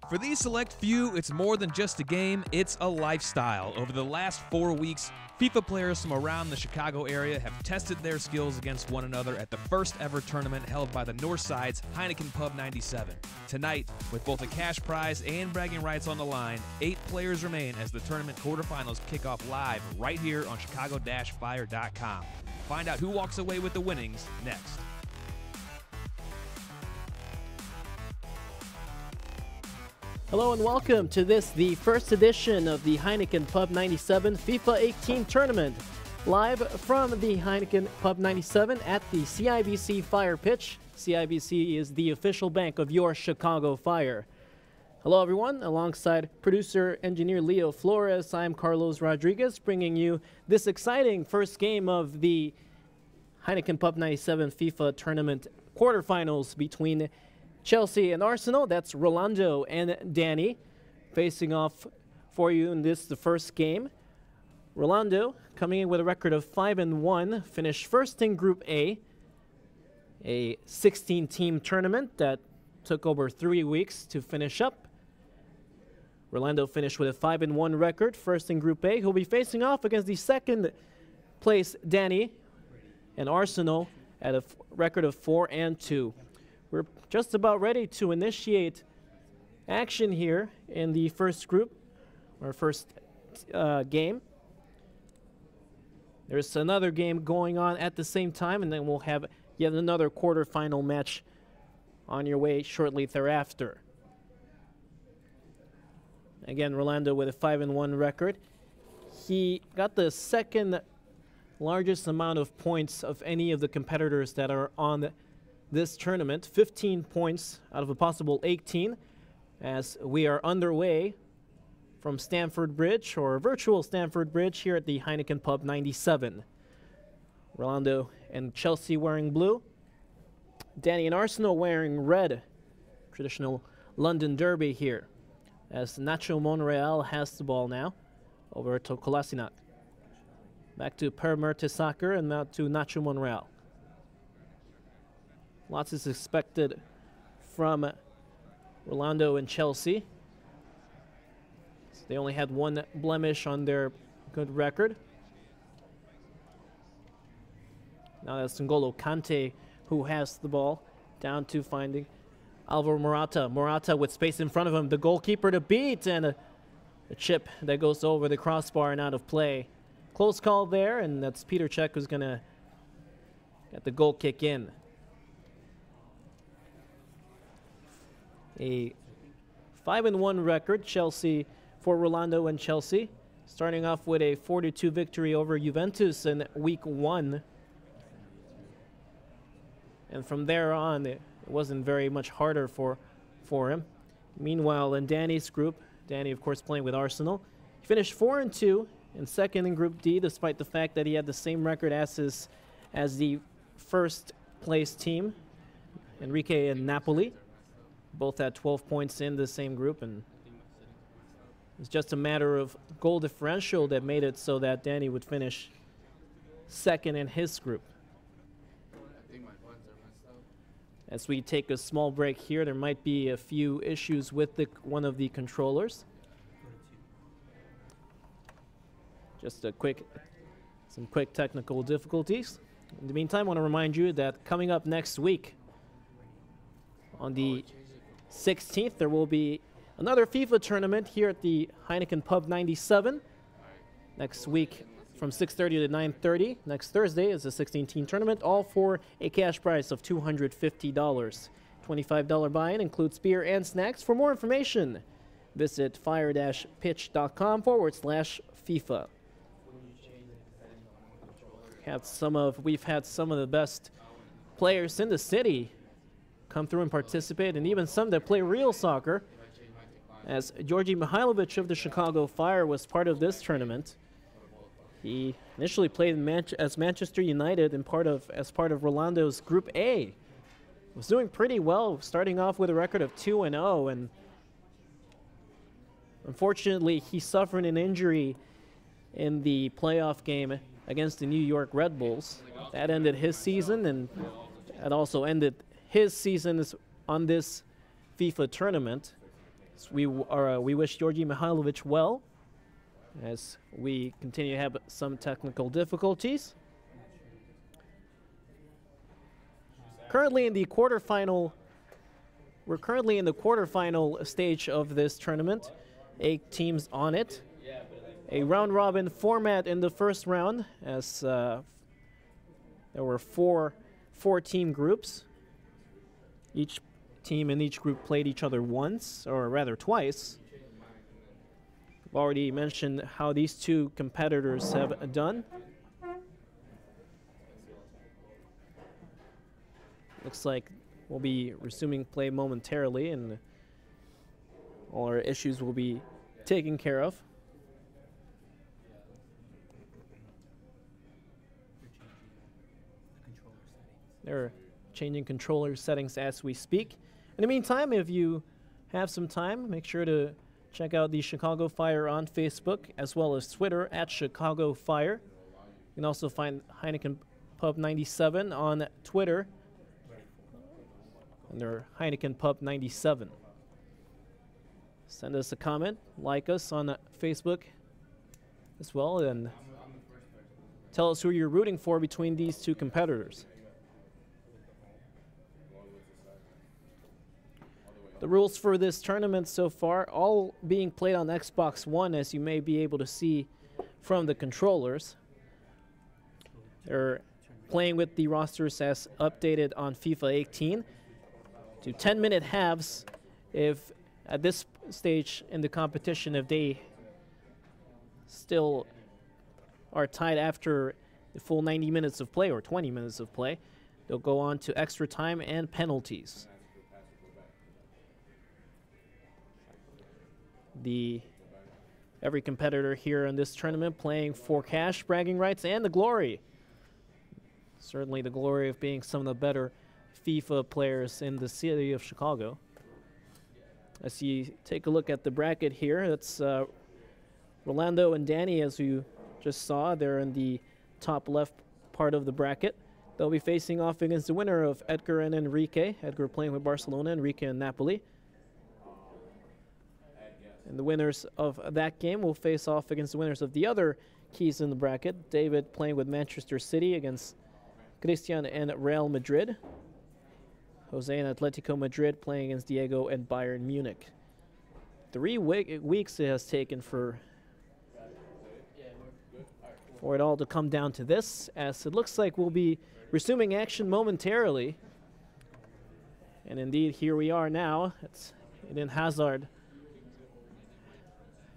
For these select few, it's more than just a game, it's a lifestyle. Over the last 4 weeks, FIFA players from around the Chicago area have tested their skills against one another at the first ever tournament held by the Northside's Heineken Pub97. Tonight, with both a cash prize and bragging rights on the line, 8 players remain as the tournament quarterfinals kick off live right here on chicago-fire.com. Find out who walks away with the winnings next. Hello and welcome to the first edition of the Heineken Pub97 FIFA 18 Tournament. Live from the Heineken Pub97 at the CIBC Fire pitch. CIBC is the official bank of your Chicago Fire. Hello everyone, alongside producer engineer Leo Flores, I'm Carlos Rodriguez, bringing you this exciting first game of the Heineken Pub97 FIFA Tournament quarterfinals between Chelsea and Arsenal. That's Rolando and Danny facing off for you in the first game. Rolando coming in with a record of 5-1, finished first in Group A 16-team tournament that took over 3 weeks to finish up. Rolando finished with a 5-1 record, first in Group A. He'll be facing off against the second place Danny and Arsenal at a record of 4-2. We're just about ready to initiate action here in the first group, or first game. There's another game going on at the same time, and then we'll have yet another quarterfinal match on your way shortly thereafter. Again, Rolando with a 5-1 record. He got the second largest amount of points of any of the competitors that are on this tournament, 15 points out of a possible 18, as we are underway from Stamford Bridge, or virtual Stamford Bridge, here at the Heineken Pub97. Rolando and Chelsea wearing blue, Danny and Arsenal wearing red, traditional London derby here, as Nacho Monreal has the ball now over to Kolasinac. Back to Per Mertesacker and now to Nacho Monreal. Lots is expected from Rolando and Chelsea. They only had one blemish on their good record. Now that's N'Golo Kante who has the ball, down to finding Alvaro Morata. Morata with space in front of him, the goalkeeper to beat, and a chip that goes over the crossbar and out of play. Close call there, and that's Peter Cech who's going to get the goal kick in. A 5-1 record, Chelsea, for Rolando and Chelsea, starting off with a 4-2 victory over Juventus in week 1. And from there on, it wasn't very much harder for him. Meanwhile, in Danny's group, Danny, of course, playing with Arsenal, he finished 4-2 and second in Group D, despite the fact that he had the same record as the first place team, Enrique and Napoli. Both had 12 points in the same group, and it's just a matter of goal differential that made it so that Danny would finish second in his group. As we take a small break here, there might be a few issues with one of the controllers. Just some quick technical difficulties. In the meantime, I want to remind you that coming up next week, on the 16th, there will be another FIFA tournament here at the Heineken Pub97. Next week from 6:30 to 9:30. Next Thursday is a 16-team tournament, all for a cash prize of $250. $25 buy-in includes beer and snacks. For more information, visit fire-pitch.com/FIFA. We've had some of the best players in the city come through and participate, and even some that play real soccer, as Georgi Mihailovic of the Chicago Fire was part of this tournament. He initially played as Manchester United and as part of Rolando's Group A. Was doing pretty well, starting off with a record of 2-0, and unfortunately he suffered an injury in the playoff game against the New York Red Bulls. That ended his season, and that also ended his season on this FIFA tournament. So we wish Georgi Mihailovic well as we continue to have some technical difficulties. Currently in the quarterfinal, we're currently in the quarterfinal stage of this tournament. 8 teams on it. A round-robin format in the first round, as there were four-team groups. Each team in each group played each other once, or rather twice. I've already mentioned how these two competitors have done. Looks like we'll be resuming play momentarily, and all our issues will be taken care of. They're changing controller settings as we speak. In the meantime, if you have some time, make sure to check out the Chicago Fire on Facebook as well as Twitter at Chicago Fire. You can also find Heineken Pub97 on Twitter under Heineken Pub97. Send us a comment, like us on Facebook as well, and tell us who you're rooting for between these two competitors. The rules for this tournament so far, all being played on Xbox One, as you may be able to see from the controllers. They're playing with the rosters as updated on FIFA 18 to 10-minute halves. If at this stage in the competition, if they still are tied after the full 90 minutes of play or 20 minutes of play, they'll go on to extra time and penalties. Every competitor here in this tournament playing for cash, bragging rights, and the glory. Certainly the glory of being some of the better FIFA players in the city of Chicago. As you take a look at the bracket here, that's Rolando and Danny, as you just saw. They're in the top left part of the bracket. They'll be facing off against the winner of Edgar and Enrique. Edgar playing with Barcelona, Enrique and Napoli. And the winners of that game will face off against the winners of the other keys in the bracket. David playing with Manchester City against Christian and Real Madrid. Jose and Atletico Madrid playing against Diego and Bayern Munich. 3 weeks it has taken for it all to come down to this, as it looks like we'll be resuming action momentarily. And indeed, here we are now. It's Eden Hazard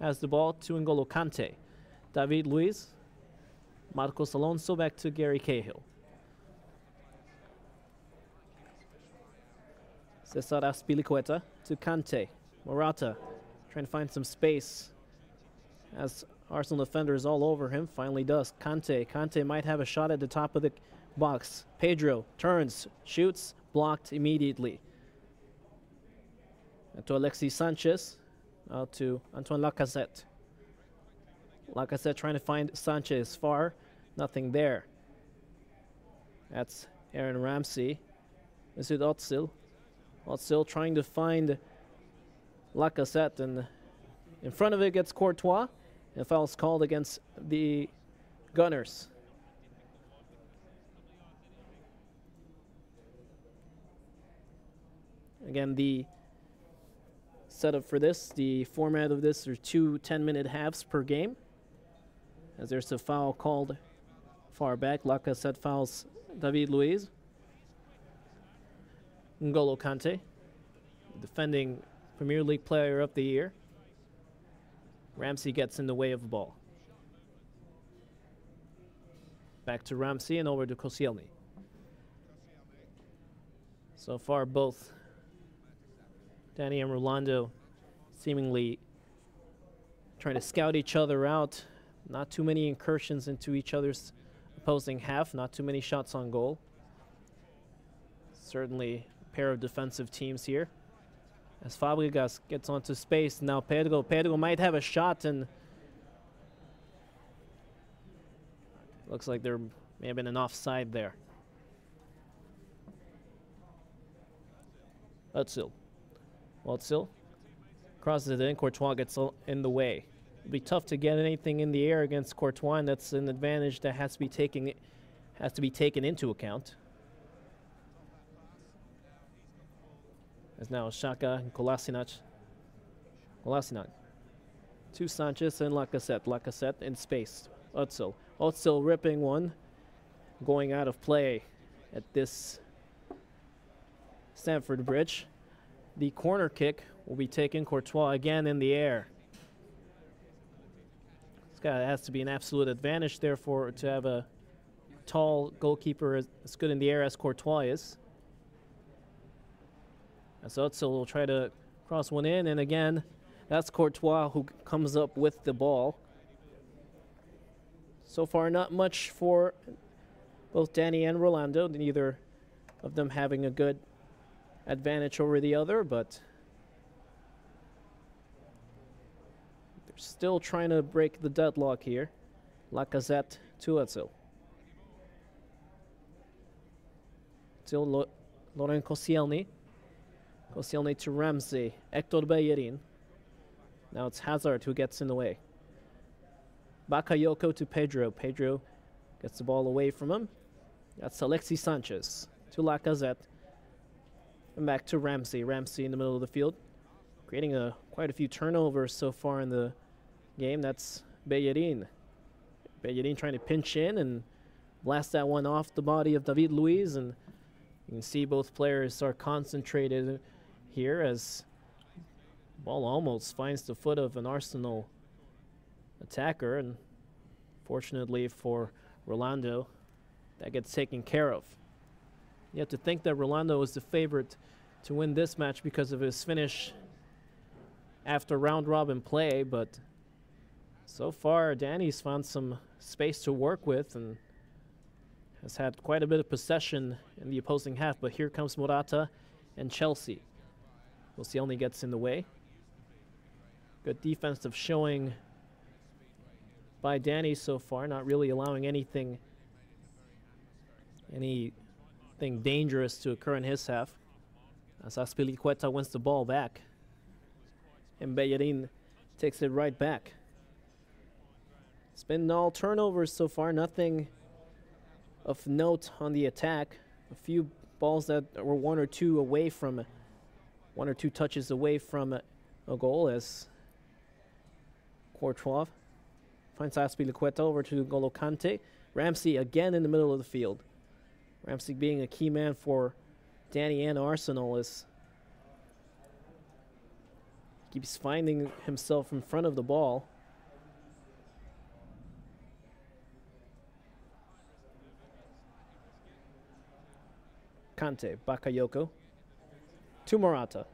has the ball to N'Golo Kante. David Luiz, Marcos Alonso back to Gary Cahill. Cesar Azpilicueta to Kante. Morata trying to find some space as Arsenal defenders all over him. Finally does. Kante might have a shot at the top of the box. Pedro turns, shoots, blocked immediately. And to Alexis Sanchez. Out to Antoine Lacazette. Lacazette trying to find Sanchez far. Nothing there. That's Aaron Ramsey. Mesut Özil. Özil trying to find Lacazette, and in front of it gets Courtois. And foul's called against the Gunners. Again, the setup for this, the format of this, are 2 10-minute halves per game. As there's a foul called far back. Lacazette fouls David Luiz. N'Golo Kante, defending Premier League Player of the Year. Ramsey gets in the way of the ball. Back to Ramsey and over to Koscielny. So far, both Danny and Rolando seemingly trying to scout each other out. Not too many incursions into each other's opposing half. Not too many shots on goal. Certainly a pair of defensive teams here. As Fabregas gets onto space, now Pedro. Pedro might have a shot, and looks like there may have been an offside there. Özil. Crosses it in. Courtois gets in the way. It'll be tough to get anything in the air against Courtois, and that's an advantage that has to be taken into account. As now Xhaka and Kolasinac. To Sanchez and Lacazette. Lacazette in space. Özil. Özil ripping one. Going out of play at this Stamford Bridge. The corner kick will be taken. Courtois again in the air. This guy has to be an absolute advantage, therefore, to have a tall goalkeeper as good in the air as Courtois is. As Özil will try to cross one in, and again, that's Courtois who comes up with the ball. So far, not much for both Danny and Rolando, neither of them having a good advantage over the other, but they're still trying to break the deadlock here. Lacazette to Özil. Still Laurent Koscielny. Koscielny to Ramsey. Hector Bellerin. Now it's Hazard who gets in the way. Bakayoko to Pedro. Pedro gets the ball away from him. That's Alexis Sanchez to Lacazette. And back to Ramsey. Ramsey in the middle of the field, creating quite a few turnovers so far in the game. That's Bellerin. Bellerin trying to pinch in and blast that one off the body of David Luiz. And you can see both players are concentrated here as the ball almost finds the foot of an Arsenal attacker. And fortunately for Rolando, that gets taken care of. You have to think that Rolando is the favorite to win this match because of his finish after round-robin play, but so far Danny's found some space to work with and has had quite a bit of possession in the opposing half. But here comes Morata and Chelsea. Koscielny gets in the way. Good defensive showing by Danny so far, not really allowing anything dangerous to occur in his half. As Azpilicueta wins the ball back. And Bellerin takes it right back. It's been all turnovers so far, nothing of note on the attack. A few balls that were one or two touches away from a goal, as Courtois finds Azpilicueta over to N'Golo Kante. Ramsey again in the middle of the field. Ramsey being a key man for Danny and Arsenal as he keeps finding himself in front of the ball. Kante, Bakayoko to Morata,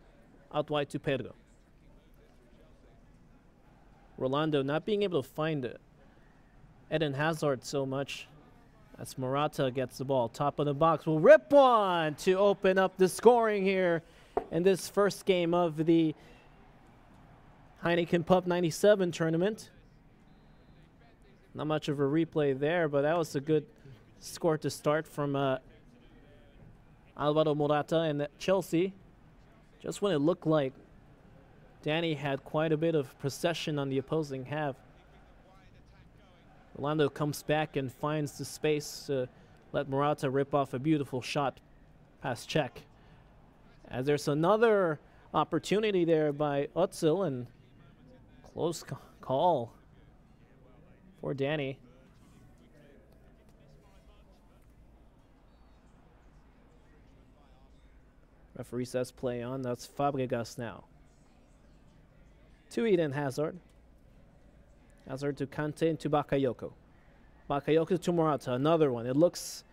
out wide to Pedro. Rolando not being able to find Eden Hazard so much. As Morata gets the ball, top of the box, will rip one to open up the scoring here in this first game of the Heineken Pub97 tournament. Not much of a replay there, but that was a good score to start from Alvaro Morata and Chelsea. Just when it looked like Danny had quite a bit of possession on the opposing half, Rolando comes back and finds the space to let Morata rip off a beautiful shot past Cech. As there's another opportunity there by Özil, and close call for Danny. Referee says play on. That's Fabregas now. To Eden Hazard. Hazard to Kante and to Bakayoko. Bakayoko to Morata, another one. It looks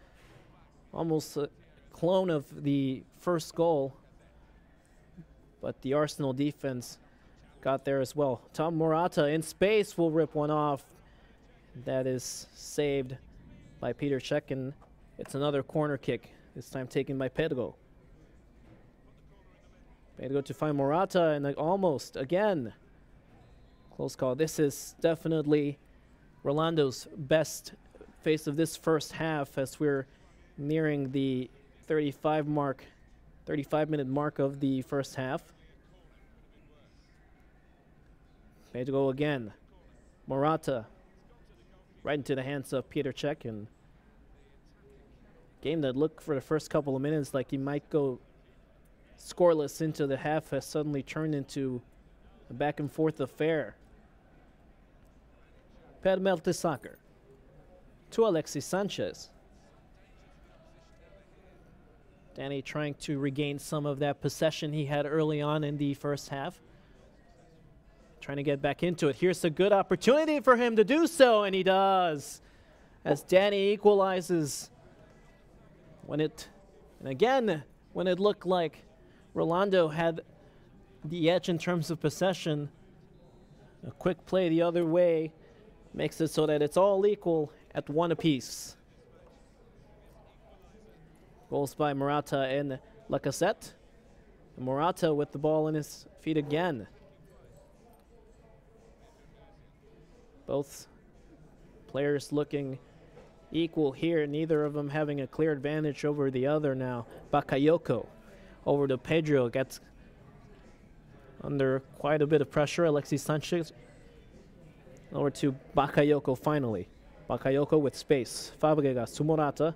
almost a clone of the first goal, but the Arsenal defense got there as well. Tom Morata in space will rip one off. That is saved by Peter Cech, and it's another corner kick, this time taken by Pedro. Pedro to find Morata, and almost again. Close call. This is definitely Rolando's best phase of this first half as we're nearing the 35-minute mark of the first half. Pedro again. Morata right into the hands of Peter Cech, and game that looked for the first couple of minutes like he might go scoreless into the half has suddenly turned into a back and forth affair. Per Mertesacker to Alexis Sanchez. Danny trying to regain some of that possession he had early on in the first half. Trying to get back into it. Here's a good opportunity for him to do so, and he does. As Danny equalizes when it looked like Rolando had the edge in terms of possession. A quick play the other way makes it so that it's all equal at 1 apiece. Goals by Morata and Lacazette. Morata with the ball in his feet again. Both players looking equal here, neither of them having a clear advantage over the other now. Bakayoko over to Pedro, gets under quite a bit of pressure. Alexis Sanchez over to Bakayoko finally. Bakayoko with space. Fabregas to Morata.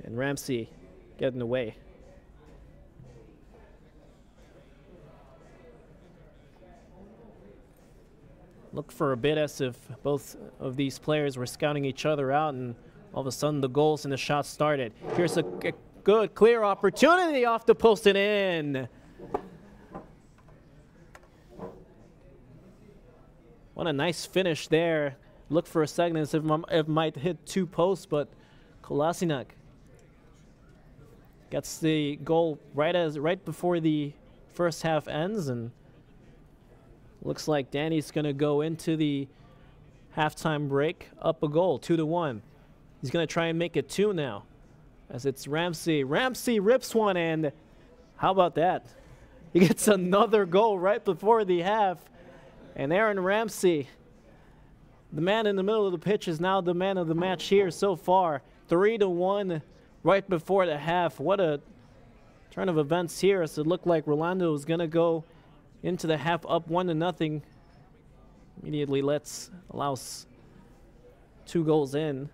And Ramsey getting away. Looked for a bit as if both of these players were scouting each other out, and all of a sudden the goals and the shots started. Here's a good clear opportunity off the post and in. What a nice finish there. Looked for a second as if it might hit 2 posts, but Kolasinac gets the goal right before the first half ends, and looks like Danny's going to go into the halftime break up a goal, 2-1. He's going to try and make it 2 now, as it's Ramsey. Ramsey rips one, and how about that? He gets another goal right before the half, and Aaron Ramsey, the man in the middle of the pitch, is now the man of the match here so far. 3-1 right before the half. What a turn of events here, as it looked like Rolando was going to go into the half up 1-0. Immediately allows 2 goals in.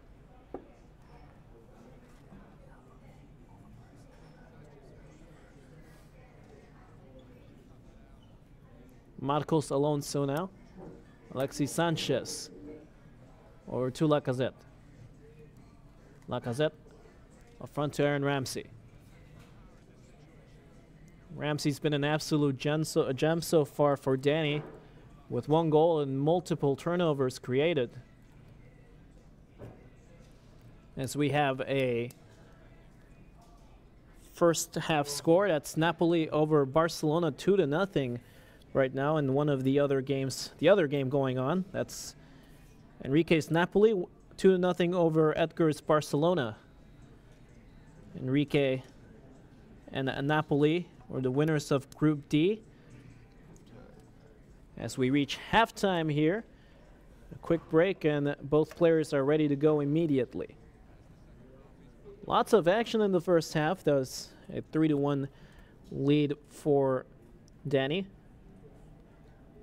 Marcos Alonso now. Alexis Sanchez over to Lacazette. Lacazette up front to Aaron Ramsey. Ramsey's been an absolute gem so far for Danny, with 1 goal and multiple turnovers created. As we have a first half score, that's Napoli over Barcelona 2-0 right now in one of the other games. The other game going on, that's Enrique's Napoli 2-0 over Edgar's Barcelona. Enrique and Napoli were the winners of Group D. As we reach halftime here, a quick break, and both players are ready to go immediately. Lots of action in the first half. That was a 3-1 lead for Danny.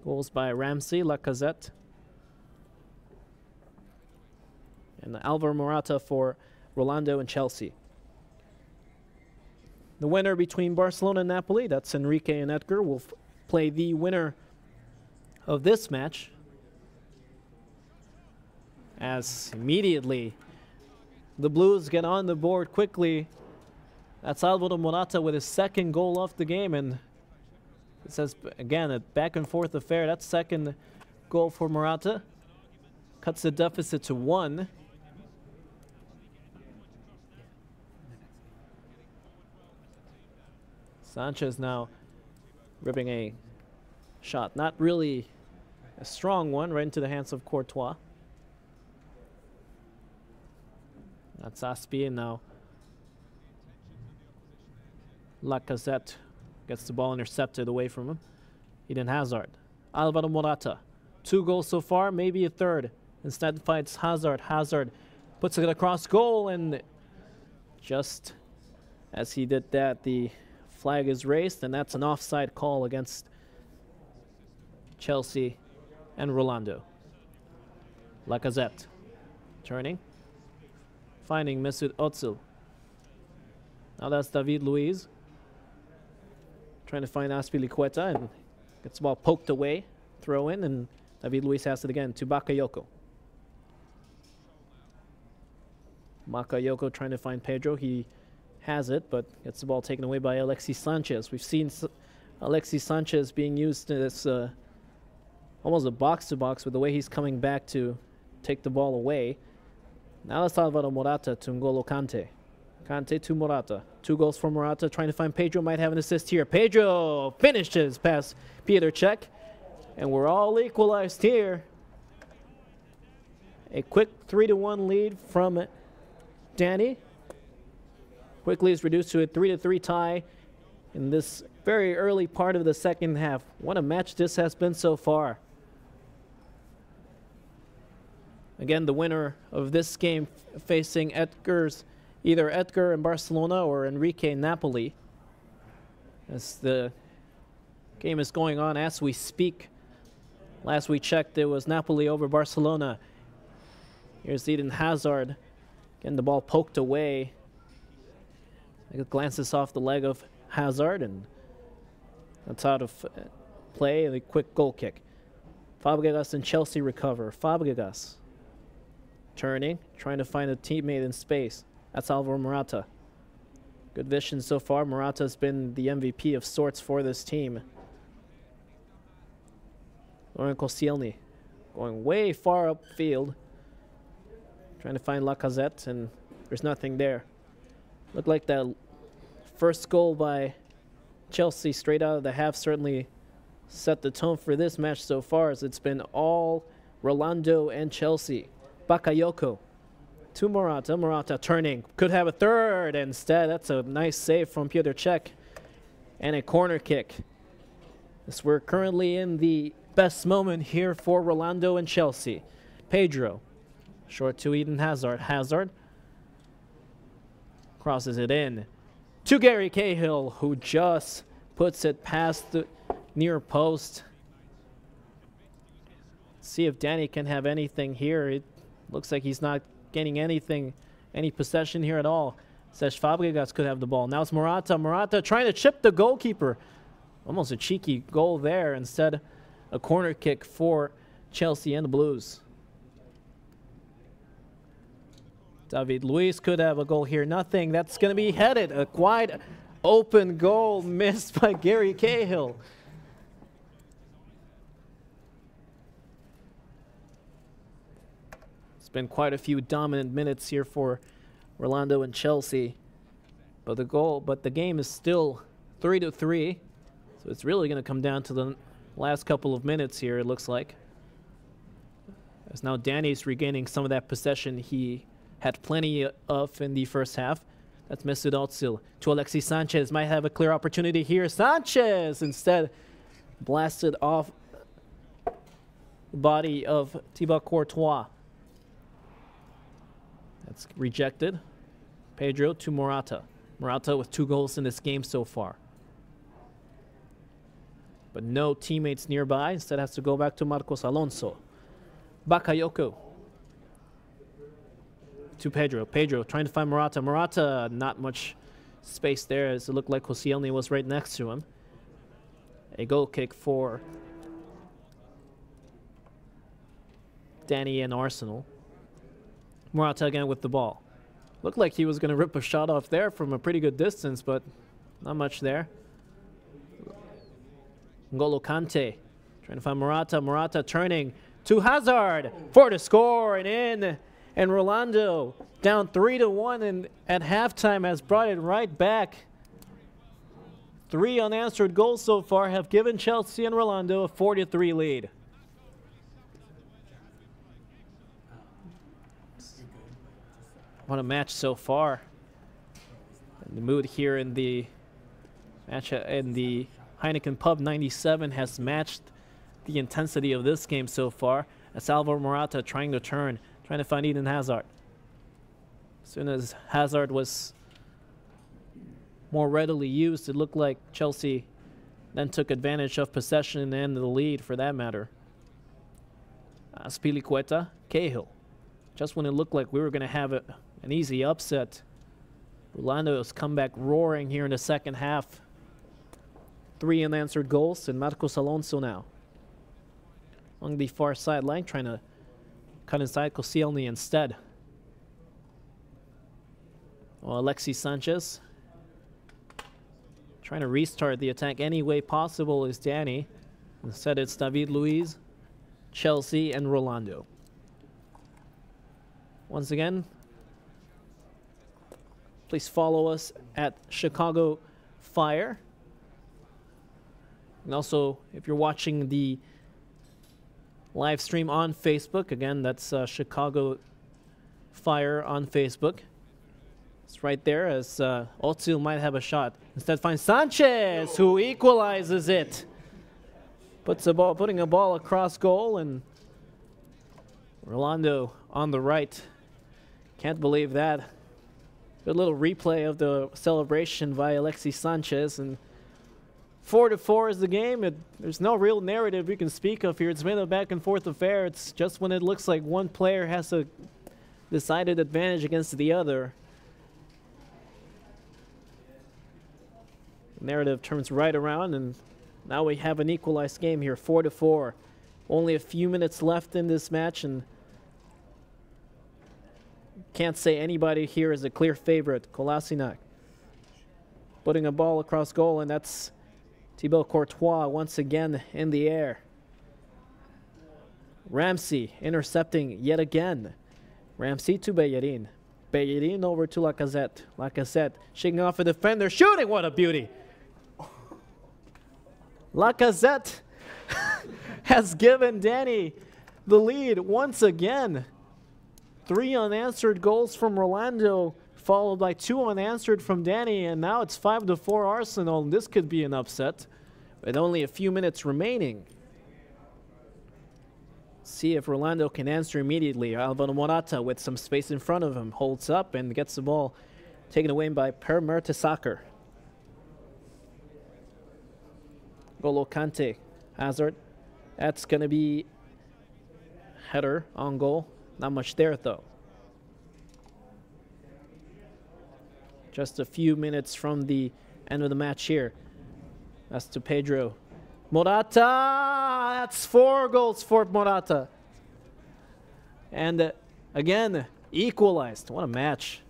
Goals by Ramsey, Lacazette, and Alvaro Morata for Rolando and Chelsea. The winner between Barcelona and Napoli, that's Enrique and Edgar, will play the winner of this match. As immediately the Blues get on the board quickly. That's Alvaro Morata with his 2nd goal of the game, and it says again a back and forth affair. That 2nd goal for Morata cuts the deficit to 1. Sanchez now ripping a shot, not really a strong one, right into the hands of Courtois. That's Aspi, and now Lacazette gets the ball intercepted away from him. Eden Hazard. Alvaro Morata. 2 goals so far, maybe a 3rd. Instead fights Hazard. Hazard puts it across goal, and just as he did that, the flag is raised, and that's an offside call against Chelsea, and Rolando. Lacazette turning, finding Mesut Özil. Now that's David Luiz trying to find Azpilicueta and gets the ball poked away. Throw in, and David Luiz has it again to Bakayoko. Bakayoko trying to find Pedro. He has it, but gets the ball taken away by Alexis Sanchez. We've seen Alexis Sanchez being used as almost a box-to-box with the way he's coming back to take the ball away. Now it's Alvaro Morata to N'Golo Kante. Kante to Morata. 2 goals for Morata, trying to find Pedro. Might have an assist here. Pedro finishes past Peter Cech. And we're all equalized here. A quick 3-1 lead from Danny. Quickly is reduced to a 3-3 tie in this very early part of the second half. What a match this has been so far. Again, the winner of this game facing either Edgar in Barcelona or Enrique in Napoli. As the game is going on as we speak. Last we checked, it was Napoli over Barcelona. Here's Eden Hazard getting the ball poked away. It glances off the leg of Hazard, and that's out of play, and a quick goal kick. Fabregas and Chelsea recover. Fabregas turning, trying to find a teammate in space. That's Alvaro Morata. Good vision so far. Morata's been the MVP of sorts for this team. Laurent Koscielny going way far upfield, trying to find Lacazette, and there's nothing there. Looked like that first goal by Chelsea straight out of the half certainly set the tone for this match so far, as it's been all Rolando and Chelsea. Bakayoko to Morata. Morata turning. Could have a third instead. That's a nice save from Petr Cech. And a corner kick. As we're currently in the best moment here for Rolando and Chelsea. Pedro. Short to Eden Hazard. Hazard crosses it in to Gary Cahill, who just puts it past the near post. See if Danny can have anything here. It looks like he's not getting any possession here at all. Cesc Fabregas could have the ball. Now it's Morata. Morata trying to chip the goalkeeper. Almost a cheeky goal there. Instead, a corner kick for Chelsea and the Blues. David Luiz could have a goal here. Nothing. That's going to be headed. A wide open goal missed by Gary Cahill. It's been quite a few dominant minutes here for Rolando and Chelsea. But the game is still 3-3. So it's really going to come down to the last couple of minutes here, it looks like. As now Danny's regaining some of that possession he had plenty of in the first half. That's Mesut Özil to Alexis Sanchez. Might have a clear opportunity here. Sanchez instead blasted off the body of Thibaut Courtois. That's rejected. Pedro to Morata. Morata with 2 goals in this game so far. But no teammates nearby. Instead has to go back to Marcos Alonso. Bakayoko to Pedro. Pedro trying to find Morata. Morata, not much space there, as it looked like Koscielny was right next to him. A goal kick for Danny and Arsenal. Morata again with the ball. Looked like he was going to rip a shot off there from a pretty good distance, but not much there. N'Golo Kante trying to find Morata. Morata turning to Hazard for the score and in. And Rolando down 3-1 and at halftime has brought it right back. 3 unanswered goals so far have given Chelsea and Rolando a 4-3 lead. What a match so far. And the mood here in the match in the Heineken Pub97 has matched the intensity of this game so far. As Alvaro Morata trying to turn, trying to find Eden Hazard. As soon as Hazard was more readily used, it looked like Chelsea then took advantage of possession and the lead for that matter. Spilicueta, Cahill. Just when it looked like we were going to have an easy upset, Rolando's come back roaring here in the second half. 3 unanswered goals, and Marcos Alonso now on the far sideline, trying to cut inside Koscielny instead. Well, Alexis Sanchez trying to restart the attack any way possible is Danny. Instead, it's David Luiz, Chelsea, and Rolando. Once again, please follow us at Chicago Fire. And also, if you're watching the live stream on Facebook, again, that's Chicago Fire on Facebook. It's right there as Ozil might have a shot. Instead finds Sanchez, who equalizes it. Putting a ball across goal, and Rolando on the right. Can't believe that. Good little replay of the celebration by Alexis Sanchez. And 4-4 is the game. There's no real narrative we can speak of here. It's been a back and forth affair. It's just when it looks like one player has a decided advantage against the other, the narrative turns right around, and now we have an equalized game here, 4-4. Only a few minutes left in this match, and can't say anybody here is a clear favorite. Kolasinac putting a ball across goal, and that's Thibaut Courtois once again in the air. Ramsey intercepting yet again. Ramsey to Bellerin. Bellerin over to Lacazette. Lacazette shaking off a defender, shooting, what a beauty! Lacazette has given Danny the lead once again. 3 unanswered goals from Rolando, followed by 2 unanswered from Danny, and now it's 5-4 Arsenal, and this could be an upset with only a few minutes remaining. See if Rolando can answer immediately. Alvaro Morata with some space in front of him holds up and gets the ball taken away by Per Mertesacker. Golo Kante, Hazard. That's going to be header on goal. Not much there, though. Just a few minutes from the end of the match here. That's to Pedro. Morata! That's 4 goals for Morata. And again, equalized. What a match.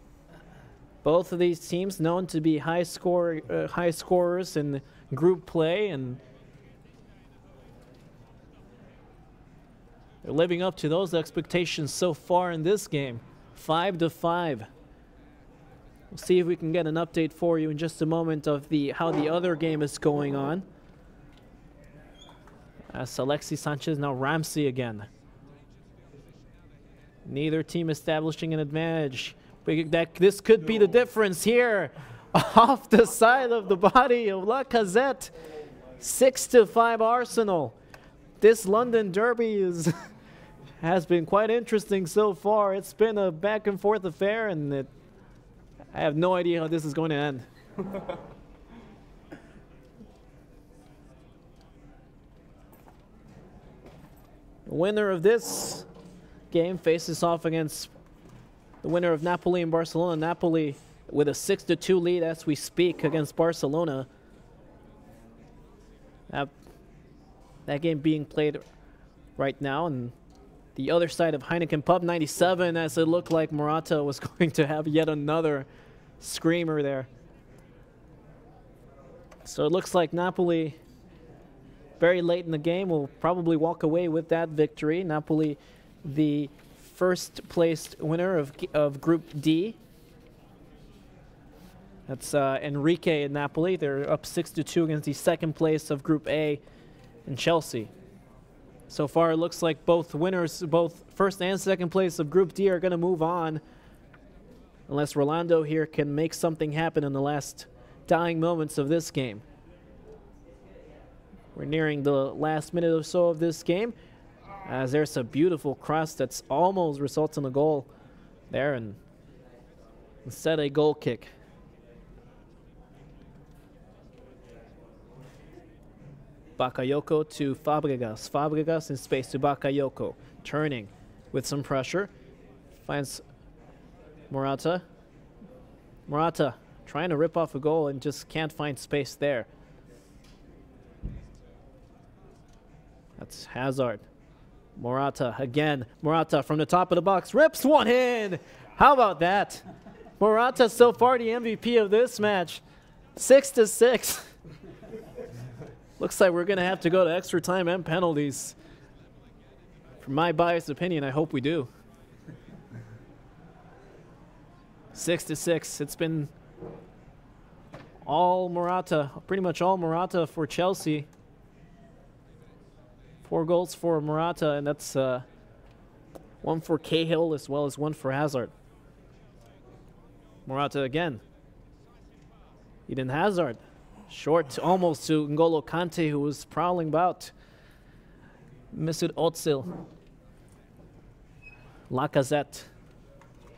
Both of these teams known to be high scorers in group play, and they're living up to those expectations so far in this game. 5-5. We'll see if we can get an update for you in just a moment of how the other game is going on. As Alexis Sanchez, now Ramsey again. Neither team establishing an advantage. But this could be the difference here. Off the side of the body of Lacazette. 6-5 Arsenal. This London derby has been quite interesting so far. It's been a back and forth affair, and I have no idea how this is going to end. The winner of this game faces off against the winner of Napoli and Barcelona. Napoli with a 6-2 lead as we speak against Barcelona. That game being played right now, and the other side of Heineken Pub97, as it looked like Morata was going to have yet another screamer there. So it looks like Napoli, very late in the game, will probably walk away with that victory. Napoli, the first placed winner of Group D. That's Enrique and Napoli. They're up 6-2 against the second place of Group A in Chelsea. So far, it looks like both winners, both first and second place of Group D, are going to move on, unless Rolando here can make something happen in the last dying moments of this game. We're nearing the last minute or so of this game, as there's a beautiful cross that's almost results in a goal there, and instead a goal kick. Bakayoko to Fabregas. Fabregas in space to Bakayoko. Turning with some pressure. Finds Morata. Morata trying to rip off a goal and just can't find space there. That's Hazard. Morata again. Morata from the top of the box rips one in. How about that? Morata so far the MVP of this match. 6-6. Looks like we're going to have to go to extra time and penalties. For my biased opinion, I hope we do. 6-6. It's been all Morata, pretty much all Morata for Chelsea. 4 goals for Morata, and that's 1 for Cahill as well as 1 for Hazard. Morata again. Eden Hazard. Short almost to N'Golo Kante, who was prowling about. Mesut Ozil. Lacazette.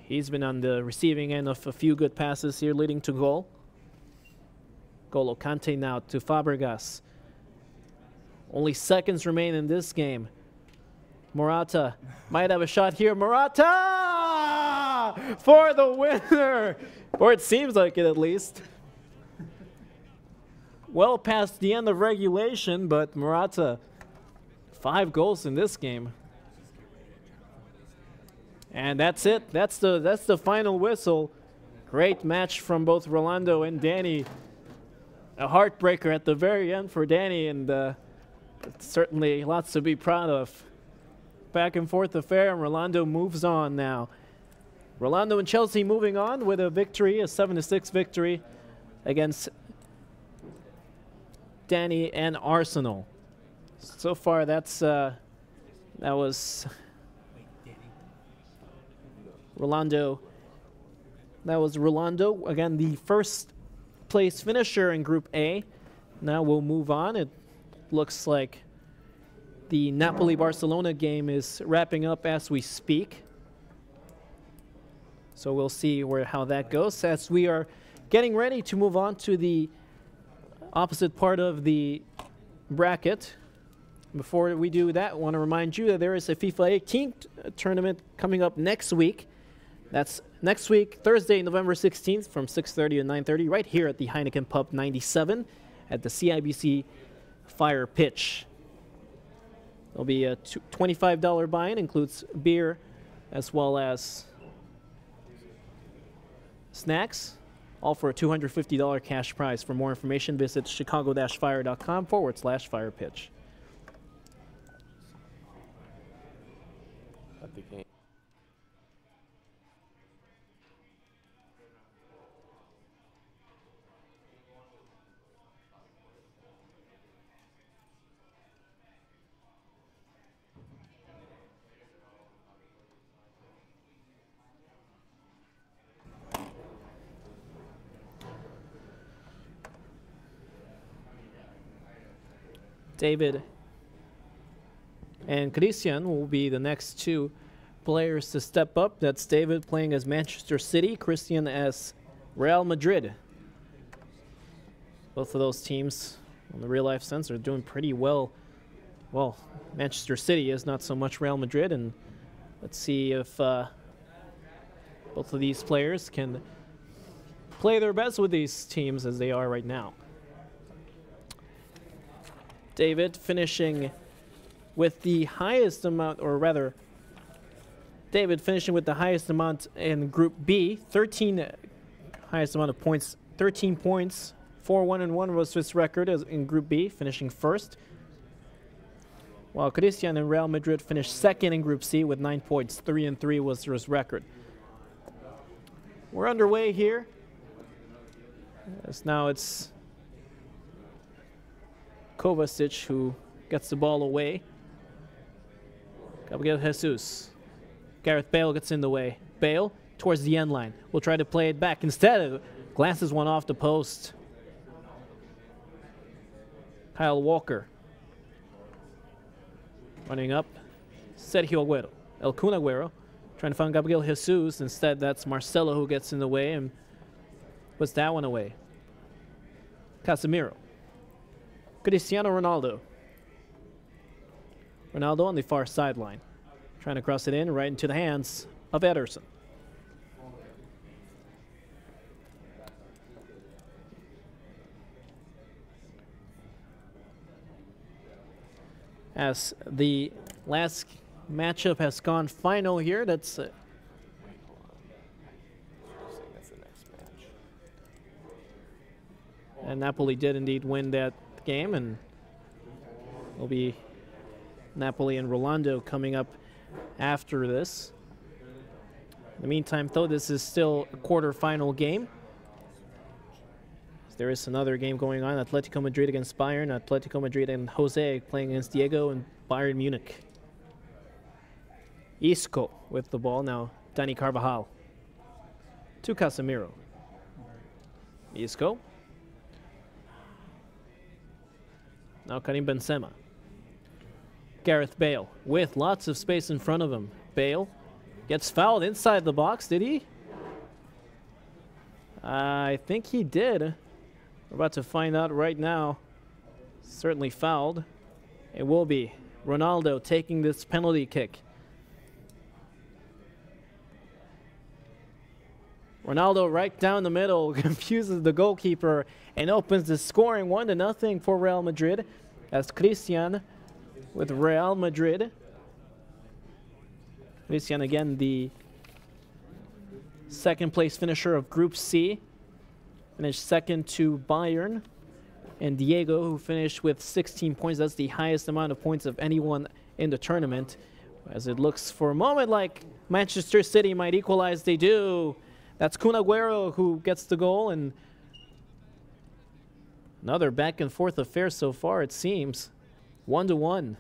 He's been on the receiving end of a few good passes here, leading to goal. N'Golo Kante now to Fabregas. Only seconds remain in this game. Morata might have a shot here. Morata for the winner! Or it seems like it at least. Well past the end of regulation, but Morata, 5 goals in this game. And that's it. That's the final whistle. Great match from both Rolando and Danny. A heartbreaker at the very end for Danny, and certainly lots to be proud of. Back and forth affair, and Rolando moves on now. Rolando and Chelsea moving on with a victory, a 7-6 victory against Danny and Arsenal. So far, that was Rolando. That was Rolando, again, the first place finisher in Group A. Now we'll move on. It looks like the Napoli-Barcelona game is wrapping up as we speak. So we'll see how that goes as we are getting ready to move on to the opposite part of the bracket. Before we do that, I want to remind you that there is a FIFA 18 tournament coming up next week. That's next week, Thursday, November 16th from 6:30 to 9:30, right here at the Heineken Pub 97 at the CIBC Fire Pitch. There'll be a $25 buy-in, includes beer as well as snacks, all for a $250 cash prize. For more information, visit chicago-fire.com/firepitch. David and Christian will be the next 2 players to step up. That's David playing as Manchester City, Christian as Real Madrid. Both of those teams, in the real-life sense, are doing pretty well. Well, Manchester City is, not so much Real Madrid, and let's see if both of these players can play their best with these teams as they are right now. David finishing with the highest amount, or rather, David finishing with the highest amount in Group B, highest amount of points, 13 points, 4-1-1 was his record in Group B, finishing first. While Christian and Real Madrid finished second in Group C with 9 points, 3-3 was his record. We're underway here, as now it's Kovacic who gets the ball away. Gabriel Jesus. Gareth Bale gets in the way. Bale towards the end line. Will try to play it back. Instead, it glances one off the post. Kyle Walker. Running up. Sergio Aguero. El Kun Aguero. Trying to find Gabriel Jesus. Instead, that's Marcelo who gets in the way and puts that one away. Casemiro. Cristiano Ronaldo Rolando on the far sideline. Trying to cross it in right into the hands of Ederson. As the last matchup has gone final here, that's That's the next match. and Napoli did indeed win that game, and it'll be Napoli and Rolando coming up after this. In the meantime, though, this is still a quarterfinal game. There is another game going on, Atletico Madrid against Bayern, Atletico Madrid and Jose playing against Diego and Bayern Munich. Isco with the ball now, Dani Carvajal to Casemiro. Isco. Now Karim Benzema. Gareth Bale with lots of space in front of him. Bale gets fouled inside the box, did he? I think he did. We're about to find out right now. Certainly fouled. It will be Ronaldo taking this penalty kick. Ronaldo right down the middle confuses the goalkeeper and opens the scoring 1-0 for Real Madrid. As Christian with Real Madrid. Christian again, the second place finisher of Group C. Finished second to Bayern. And Diego, who finished with 16 points. That's the highest amount of points of anyone in the tournament. As it looks for a moment like Manchester City might equalize, they do. That's Kun Agüero who gets the goal, and another back and forth affair so far, it seems. 1-1.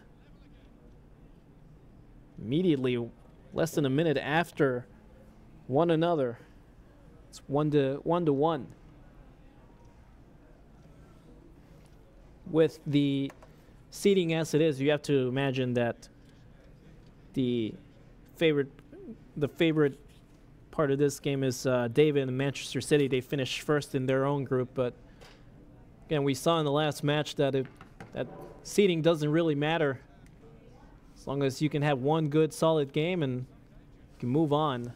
Immediately, less than a minute after one another, it's 1-1. With the seeding as it is, you have to imagine that the favorite part of this game is David and Manchester City. They finished first in their own group, but again, we saw in the last match that that seeding doesn't really matter as long as you can have one good, solid game and you can move on.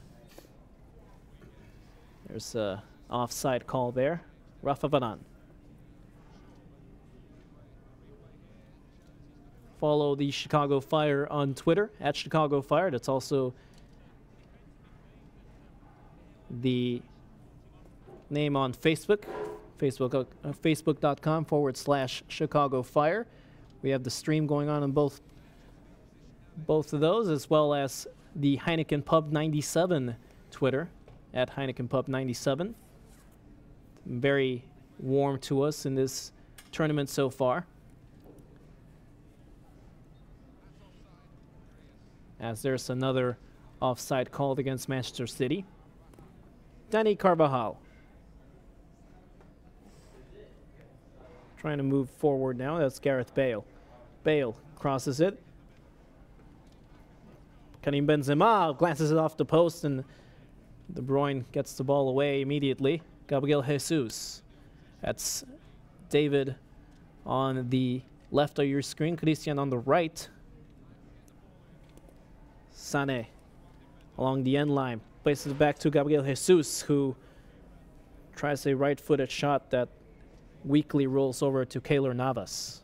There's an offside call there. Rafa Varane. Follow the Chicago Fire on Twitter, at Chicago Fire. That's also the name on Facebook, facebook.com/Chicago Fire. We have the stream going on both of those, as well as the Heineken Pub97 Twitter, at Heineken Pub97. Very warm to us in this tournament so far. As there's another offside called against Manchester City. Dani Carvajal. Trying to move forward now. That's Gareth Bale. Bale crosses it. Karim Benzema glances it off the post, and De Bruyne gets the ball away immediately. Gabriel Jesus. That's David on the left of your screen. Christian on the right. Sané along the end line. Places it back to Gabriel Jesus, who tries a right-footed shot that weakly rolls over to Keylor Navas.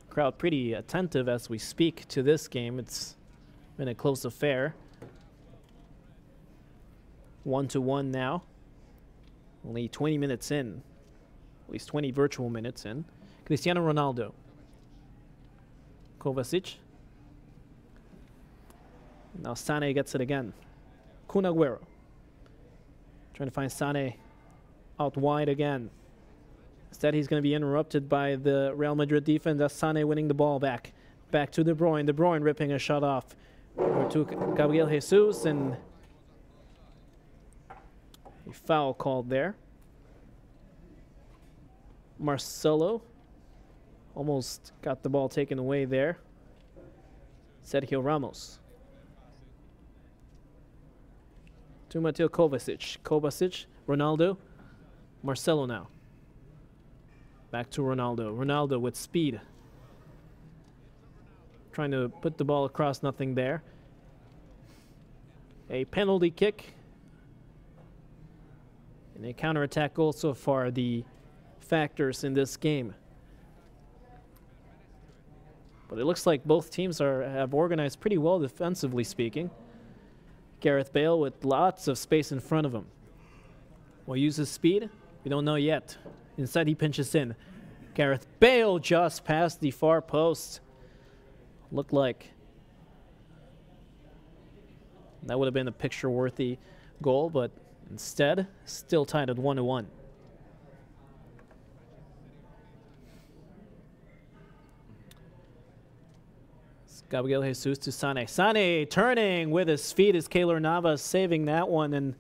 Crowd pretty attentive as we speak to this game. It's been a close affair. 1-1 now. Only 20 minutes in. At least 20 virtual minutes in. Cristiano Ronaldo. Kovacic. Now Sané gets it again. Kun Agüero. Trying to find Sané out wide again. Instead, he's going to be interrupted by the Real Madrid defense. That's Sané winning the ball back. Back to De Bruyne. De Bruyne ripping a shot off. Over to Gabriel Jesus, and a foul called there. Marcelo almost got the ball taken away there. Sergio Ramos. To Mateo Kovacic. Kovacic, Ronaldo, Marcelo now. Back to Ronaldo. Ronaldo with speed. Trying to put the ball across, nothing there. A penalty kick. And a counterattack goal so far, the factors in this game. But it looks like both teams have organized pretty well defensively speaking. Gareth Bale with lots of space in front of him. Will use his speed? We don't know yet. Instead he pinches in. Gareth Bale just past the far post. Looked like that would have been a picture-worthy goal, but instead, still tied at 1-1. Gabriel Jesus to Sane. Sane turning with his feet as Keylor Navas saving that one. And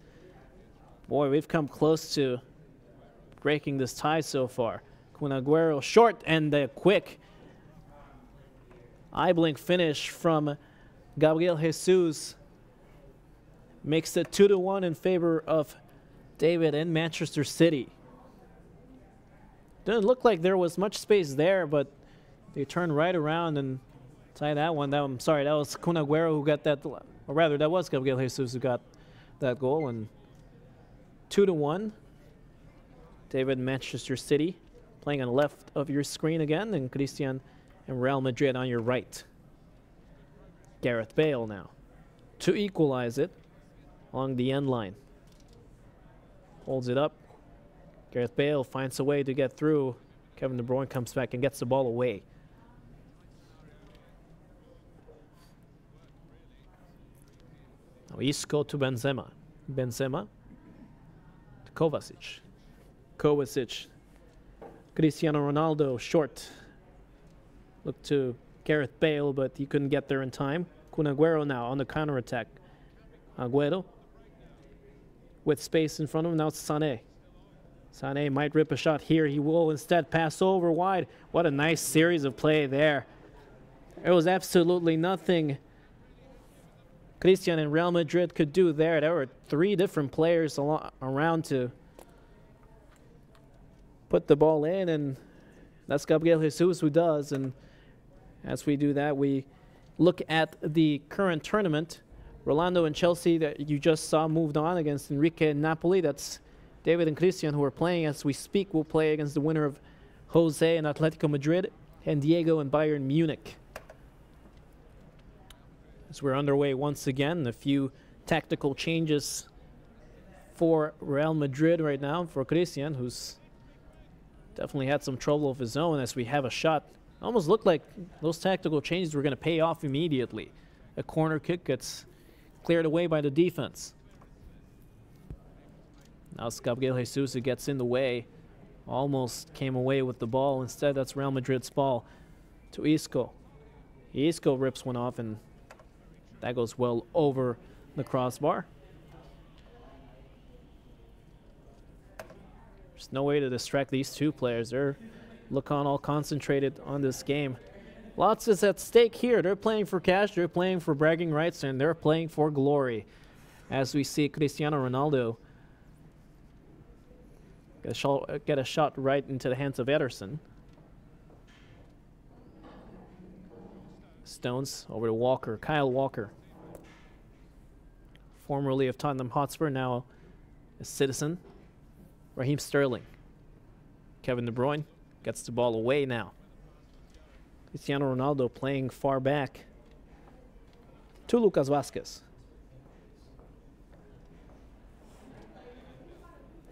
boy, we've come close to breaking this tie so far. Kun Aguero short and the quick eye blink finish from Gabriel Jesus makes it 2-1 in favor of David and Manchester City. Didn't look like there was much space there, but they turned right around and tie that one. I'm sorry, that was Kun Aguero who got that, or rather, that was Gabriel Jesus who got that goal. And 2-1. David and Manchester City playing on the left of your screen again, and Christian and Real Madrid on your right. Gareth Bale now to equalize it along the end line. Holds it up. Gareth Bale finds a way to get through. Kevin De Bruyne comes back and gets the ball away. Now Isco to Benzema. Benzema to Kovacic. Kovacic. Cristiano Ronaldo short. Looked to Gareth Bale, but he couldn't get there in time. Kun Aguero now on the counterattack. Aguero with space in front of him. Now it's Sané. Sané might rip a shot here. He will instead pass over wide. What a nice series of play there. There was absolutely nothing Christian and Real Madrid could do there. There were three different players around to put the ball in, and that's Gabriel Jesus who does. And as we do that, we look at the current tournament. Rolando and Chelsea that you just saw moved on against Enrique and Napoli. That's David and Christian who are playing as we speak. Will play against the winner of Jose and Atletico Madrid and Diego and Bayern Munich. As we're underway once again, a few tactical changes for Real Madrid right now, for Christian, who's definitely had some trouble of his own as we have a shot. Almost looked like those tactical changes were going to pay off immediately. A corner kick gets cleared away by the defense. Now it's Gabriel Jesus who gets in the way. Almost came away with the ball. Instead, that's Real Madrid's ball to Isco. Isco rips one off, and that goes well over the crossbar. There's no way to distract these two players. They're all concentrated on this game. Lots is at stake here. They're playing for cash, they're playing for bragging rights, and they're playing for glory. As we see Cristiano Ronaldo get a shot right into the hands of Ederson. Stones over to Walker, Kyle Walker. Formerly of Tottenham Hotspur, now a Citizen. Raheem Sterling. Kevin De Bruyne gets the ball away now. Cristiano Ronaldo playing far back to Lucas Vazquez.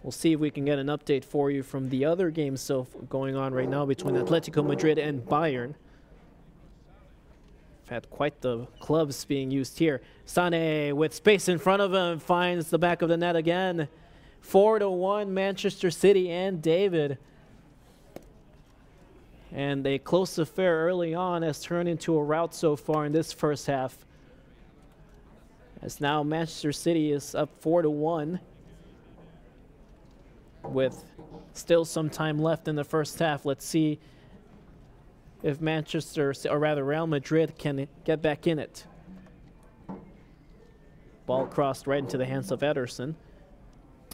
We'll see if we can get an update for you from the other games going on right now between Atletico Madrid and Bayern. We've had quite the clubs being used here. Sané with space in front of him finds the back of the net again. 4-1 Manchester City and David. And a close affair early on has turned into a rout so far in this first half. As now Manchester City is up 4-1 with still some time left in the first half. Let's see if Real Madrid can get back in it. Ball crossed right into the hands of Ederson.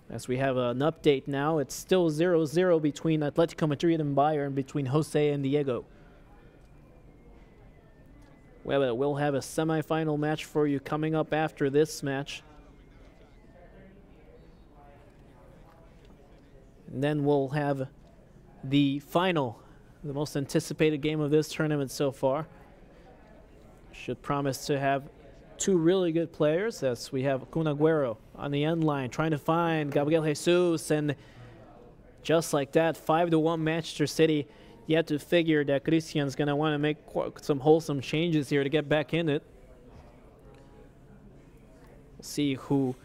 As we have an update now, it's still 0-0 between Atletico Madrid and Bayern, between Jose and Diego. Well, we'll have a semifinal match for you coming up after this match. And then we'll have the final, the most anticipated game of this tournament so far. Should promise to have two really good players, as we have Kun Agüero on the end line trying to find Gabriel Jesus, and just like that, 5-1 Manchester City. You have to figure that Christian's going to want to make some wholesome changes here to get back in it. We'll see who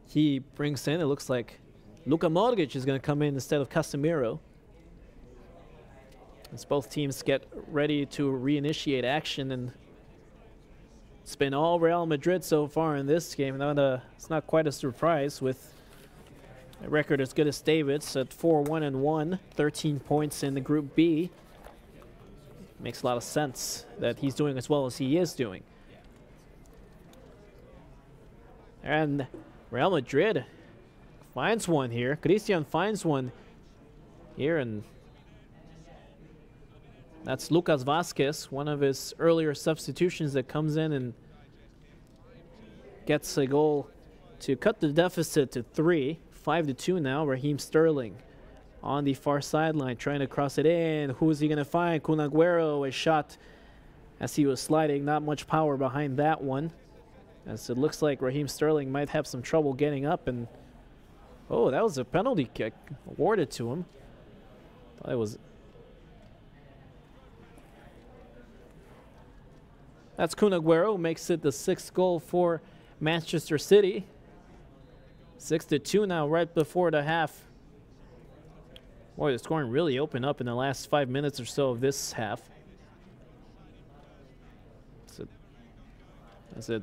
he brings in. It looks like Luka Modric is going to come in instead of Casemiro, as both teams get ready to reinitiate action. And it's been all Real Madrid so far in this game. It's not quite a surprise with a record as good as David's at 4-1-1, 13 points in the Group B. Makes a lot of sense that he's doing as well as he is doing. And Real Madrid finds one here. Christian finds one here, and that's Lucas Vazquez, one of his earlier substitutions, that comes in and gets a goal to cut the deficit to 3. 5-2 now. Raheem Sterling on the far sideline trying to cross it in. Who is he going to find? Kun Agüero, a shot as he was sliding. Not much power behind that one, as it looks like Raheem Sterling might have some trouble getting up. And oh, that was a penalty kick awarded to him. Thought it was. That's Kun Agüero, makes it the 6th goal for Manchester City. 6-2 now, right before the half. Boy, the scoring really opened up in the last 5 minutes or so of this half. As it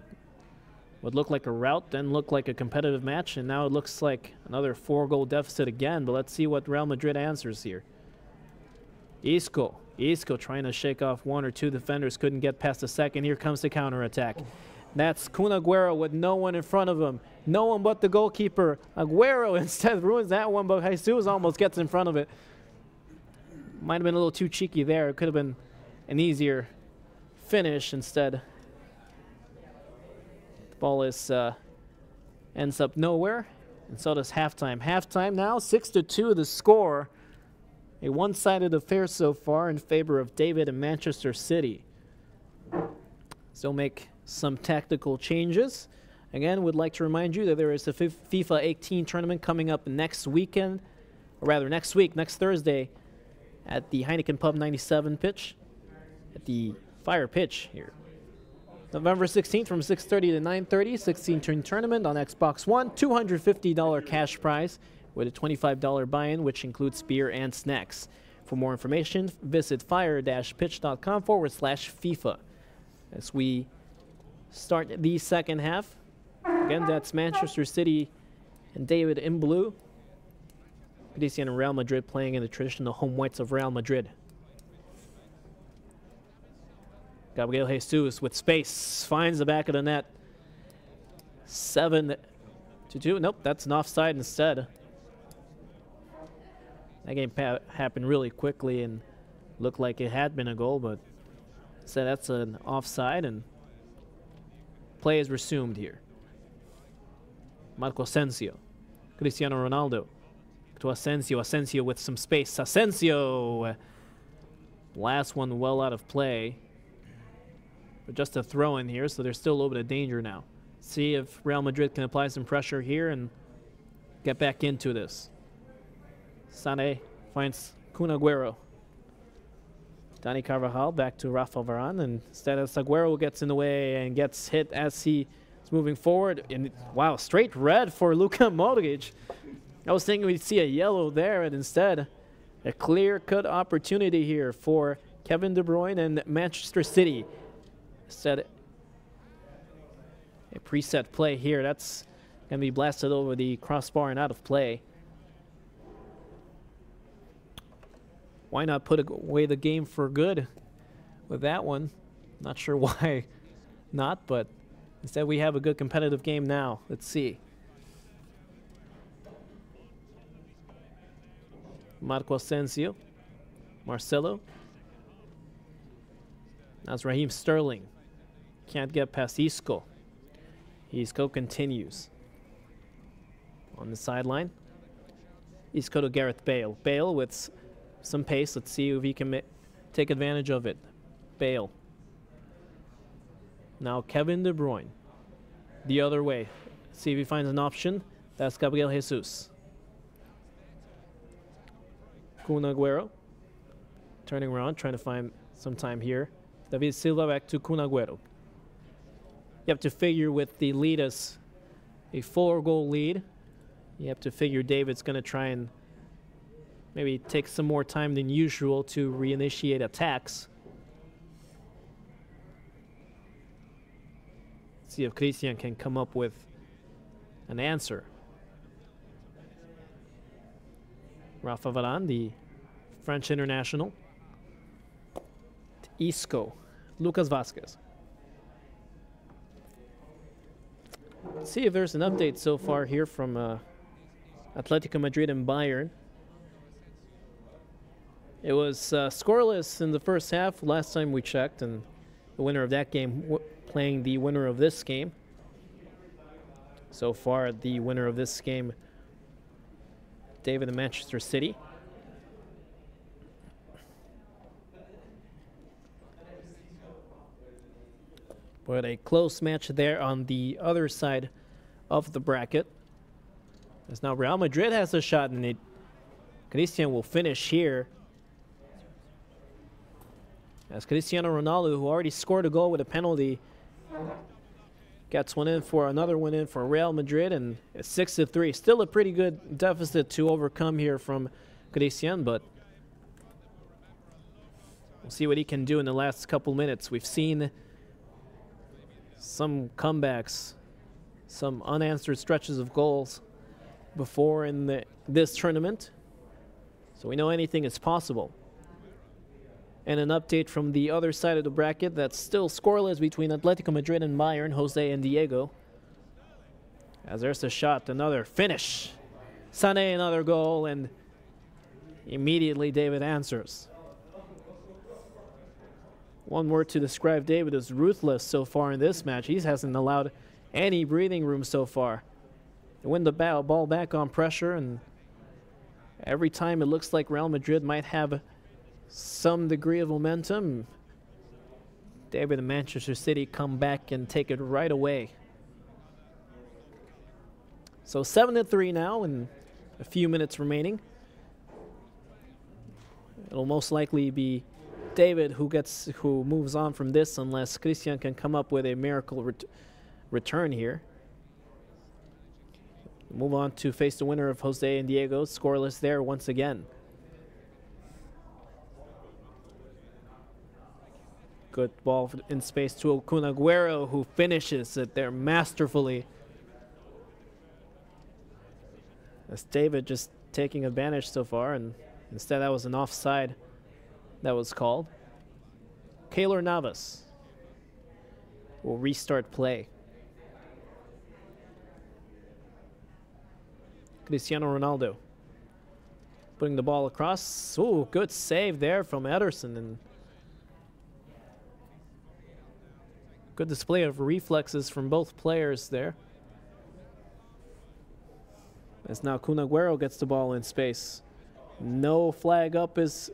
would look like a rout, then look like a competitive match, and now it looks like another 4-goal deficit again. But let's see what Real Madrid answers here. Isco trying to shake off one or two defenders, couldn't get past the second. Here comes the counterattack. That's Kun Agüero with no one in front of him. No one but the goalkeeper. Agüero instead ruins that one, but Jesus almost gets in front of it. Might have been a little too cheeky there. It could have been an easier finish instead. The ball ends up nowhere, and so does halftime. Halftime now, 6-2 the score. A one-sided affair so far in favor of David and Manchester City. So make some tactical changes. Again, would like to remind you that there is a FIFA 18 tournament coming up next weekend, or rather next week, next Thursday, at the Heineken Pub97 pitch, at the Fire pitch here. November 16th from 6:30 to 9:30, 16-turn tournament on Xbox One, $250 cash prize with a $25 buy-in, which includes beer and snacks. For more information, visit fire-pitch.com/FIFA. As we start the second half, again, that's Manchester City and David in blue. Christian and Real Madrid playing in the traditional home whites of Real Madrid. Gabriel Jesus with space, finds the back of the net. 7-2. Nope, that's an offside instead. That game happened really quickly and looked like it had been a goal, but so that's an offside, and play is resumed here. Marco Asensio, Cristiano Ronaldo to Asensio. Asensio with some space. Asensio, last one well out of play, but just a throw in here, so there's still a little bit of danger now. See if Real Madrid can apply some pressure here and get back into this. Sané finds Kun Agüero. Dani Carvajal back to Rafa Varane, and instead Agüero gets in the way and gets hit as he is moving forward. And wow, straight red for Luka Modric. I was thinking we'd see a yellow there, and instead a clear-cut opportunity here for Kevin De Bruyne and Manchester City. Instead, a preset play here. That's going to be blasted over the crossbar and out of play. Why not put away the game for good with that one? Not sure why not, but instead we have a good competitive game now. Let's see. Marco Asensio. Marcelo. That's Raheem Sterling. Can't get past Isco. Isco continues. On the sideline. Isco to Gareth Bale. Bale with some pace. Let's see if he can take advantage of it. Bale. Now Kevin De Bruyne. The other way. See if he finds an option. That's Gabriel Jesus. Kun Agüero. Turning around, trying to find some time here. David Silva back to Kun Agüero. You have to figure with the lead as a 4-goal lead. You have to figure David's going to try and maybe take some more time than usual to reinitiate attacks. See if Christian can come up with an answer. Rafa Varane, the French international. Isco. Lucas Vazquez. See if there's an update so far here from Atletico Madrid and Bayern. It was scoreless in the first half last time we checked, and the winner of that game playing the winner of this game. So far, the winner of this game, David in Manchester City. But a close match there on the other side of the bracket. As now Real Madrid has a shot, and Christian will finish here. As Cristiano Ronaldo, who already scored a goal with a penalty, gets one in for another one in for Real Madrid, and it's 6-3. Still a pretty good deficit to overcome here from Christian, but we'll see what he can do in the last couple minutes. We've seen some comebacks, some unanswered stretches of goals before in this tournament, so we know anything is possible. And an update from the other side of the bracket that's still scoreless between Atletico Madrid and Bayern, Jose and Diego. As there's a shot, another finish. Sané, another goal, and immediately David answers. One word to describe David is ruthless so far in this match. He hasn't allowed any breathing room so far. They win the ball back on pressure, and every time it looks like Real Madrid might have some degree of momentum, David and Manchester City come back and take it right away. So 7-3 now, and a few minutes remaining. It'll most likely be David who moves on from this, unless Christian can come up with a miracle return here. Move on to face the winner of Jose and Diego, scoreless there once again. Good ball in space to Kun Agüero, who finishes it there masterfully. That's David just taking advantage so far, and instead that was an offside that was called. Keylor Navas will restart play. Cristiano Ronaldo putting the ball across. Ooh, good save there from Ederson, and good display of reflexes from both players there. As now Kun Agüero gets the ball in space. No flag up is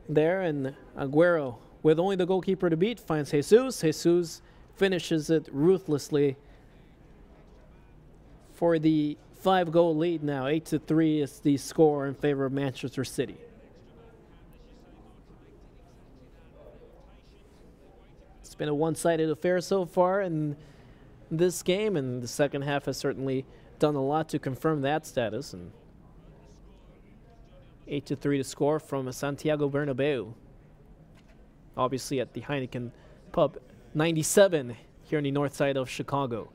there, and Agüero, with only the goalkeeper to beat, finds Jesus. Jesus finishes it ruthlessly for the 5-goal lead now. 8-3 is the score in favor of Manchester City. It's been a one-sided affair so far in this game, and the second half has certainly done a lot to confirm that status. And 8-3 to score from Santiago Bernabeu. Obviously at the Heineken Pub97 here on the north side of Chicago.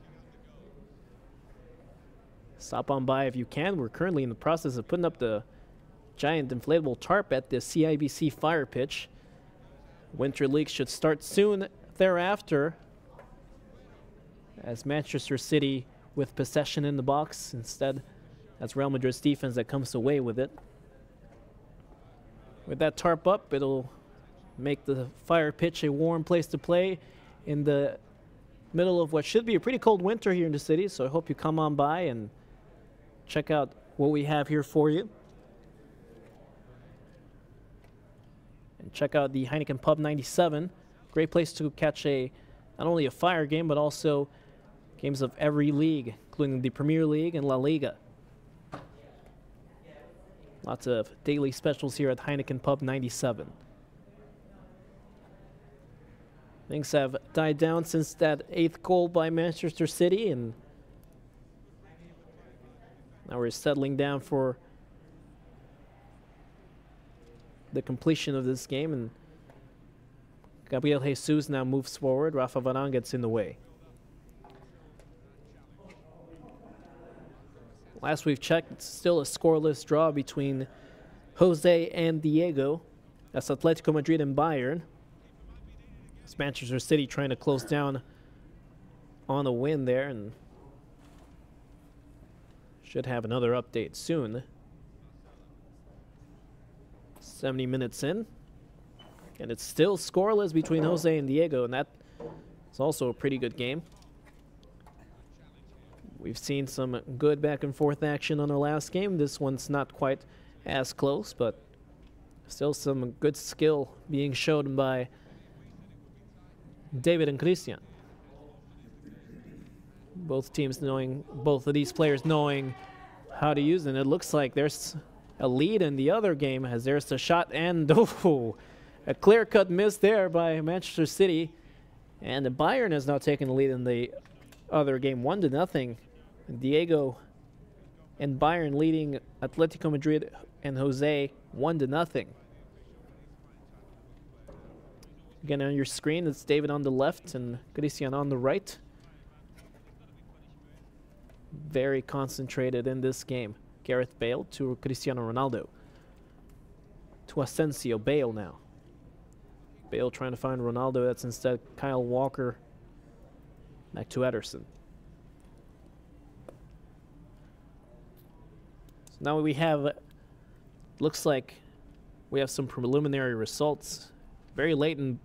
Stop on by if you can. We're currently in the process of putting up the giant inflatable tarp at the CIBC Fire Pitch. Winter League should start soon thereafter, as Manchester City with possession in the box. Instead, that's Real Madrid's defense that comes away with it. With that tarp up, it'll make the fire pitch a warm place to play in the middle of what should be a pretty cold winter here in the city. So I hope you come on by and check out what we have here for you. And check out the Heineken Pub97. Great place to catch not only a fire game, but also games of every league, including the Premier League and La Liga. Lots of daily specials here at Heineken Pub97. Things have died down since that 8th goal by Manchester City, and now we're settling down for the completion of this game, and Gabriel Jesus now moves forward. Rafa Varane gets in the way. Last we've checked, it's still a scoreless draw between Jose and Diego. That's Atletico Madrid and Bayern. It's Manchester City trying to close down on a win there, and should have another update soon. 70 minutes in, and it's still scoreless between Jose and Diego, and that is also a pretty good game. We've seen some good back and forth action on our last game. This one's not quite as close, but still some good skill being shown by David and Christian. Both teams knowing, both of these players knowing how to use it. And it looks like there's a lead in the other game as there's a shot, and a clear-cut miss there by Manchester City. And the Bayern has now taken the lead in the other game, 1-0. Diego and Bayern leading Atletico Madrid and Jose 1-0. Again, on your screen, it's David on the left and Christian on the right. Very concentrated in this game. Gareth Bale to Cristiano Ronaldo. To Asensio, Bale now. Bale trying to find Ronaldo. That's instead Kyle Walker. Back to Ederson. So now we have, looks like we have some preliminary results. Very late in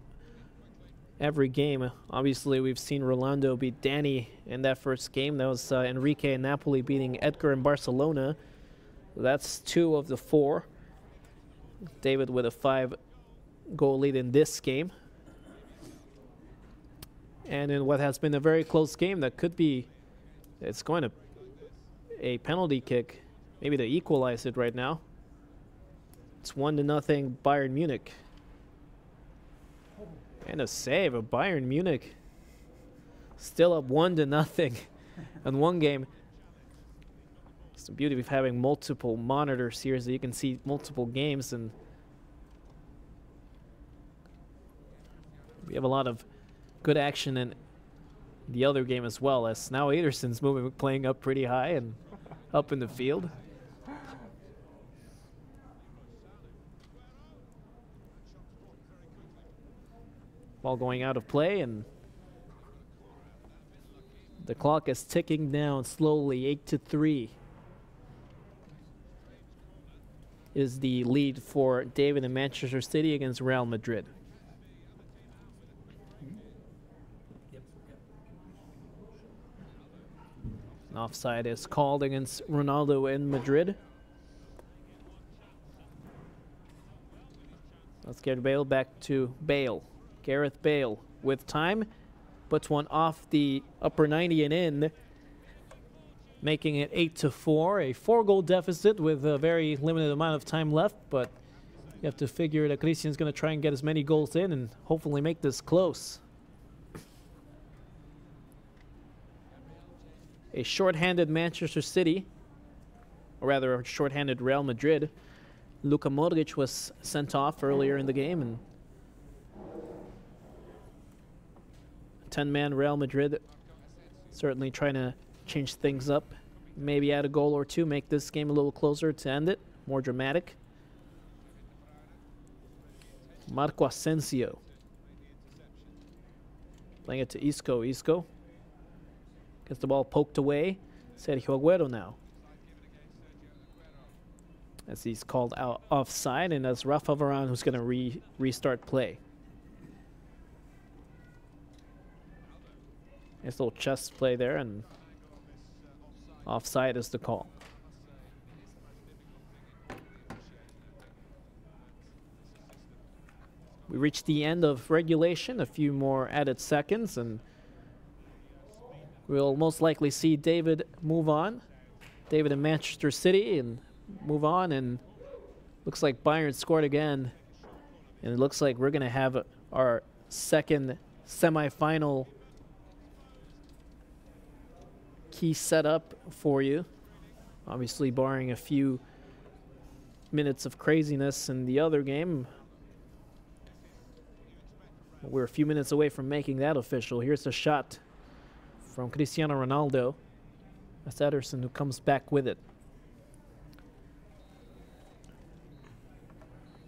every game. Obviously, we've seen Rolando beat Danny in that first game. That was Enrique and Napoli beating Edgar in Barcelona. So that's 2 of the 4. David with a 5-goal lead in this game. And in what has been a very close game, that could be, it's going to a penalty kick, maybe to equalize it right now. It's 1-0 Bayern Munich. And a save of Bayern Munich. Still up 1-0 in one game. It's the beauty of having multiple monitors here so you can see multiple games, and we have a lot of good action in the other game as well, as now Ederson's playing up pretty high and up in the field. Ball going out of play, and the clock is ticking down slowly. 8-3 is the lead for David and Manchester City against Real Madrid. An offside is called against Ronaldo in Madrid. Let's get Bale back to Bale. Gareth Bale with time, puts one off the upper 90 and in, making it 8-4, a 4-goal deficit with a very limited amount of time left, but you have to figure that Christian's going to try and get as many goals in and hopefully make this close. A short-handed Manchester City, or rather a short-handed Real Madrid. Luka Modric was sent off earlier in the game, and 10-man Real Madrid certainly trying to change things up. Maybe add a goal or two, make this game a little closer to end it, more dramatic. Marco Asensio playing it to Isco. Isco gets the ball poked away. Sergio Aguero now. as he's called out offside, and that's Rafa Varane who's going to restart play. Nice little chest play there, and offside is the call. We reached the end of regulation, a few more added seconds, and we'll most likely see David move on. David in Manchester City and move on, and looks like Bayern scored again. And it looks like we're going to have our second semifinal key set up for you. Obviously barring a few minutes of craziness in the other game. We're a few minutes away from making that official. Here's a shot from Cristiano Ronaldo. That's Ederson who comes back with it.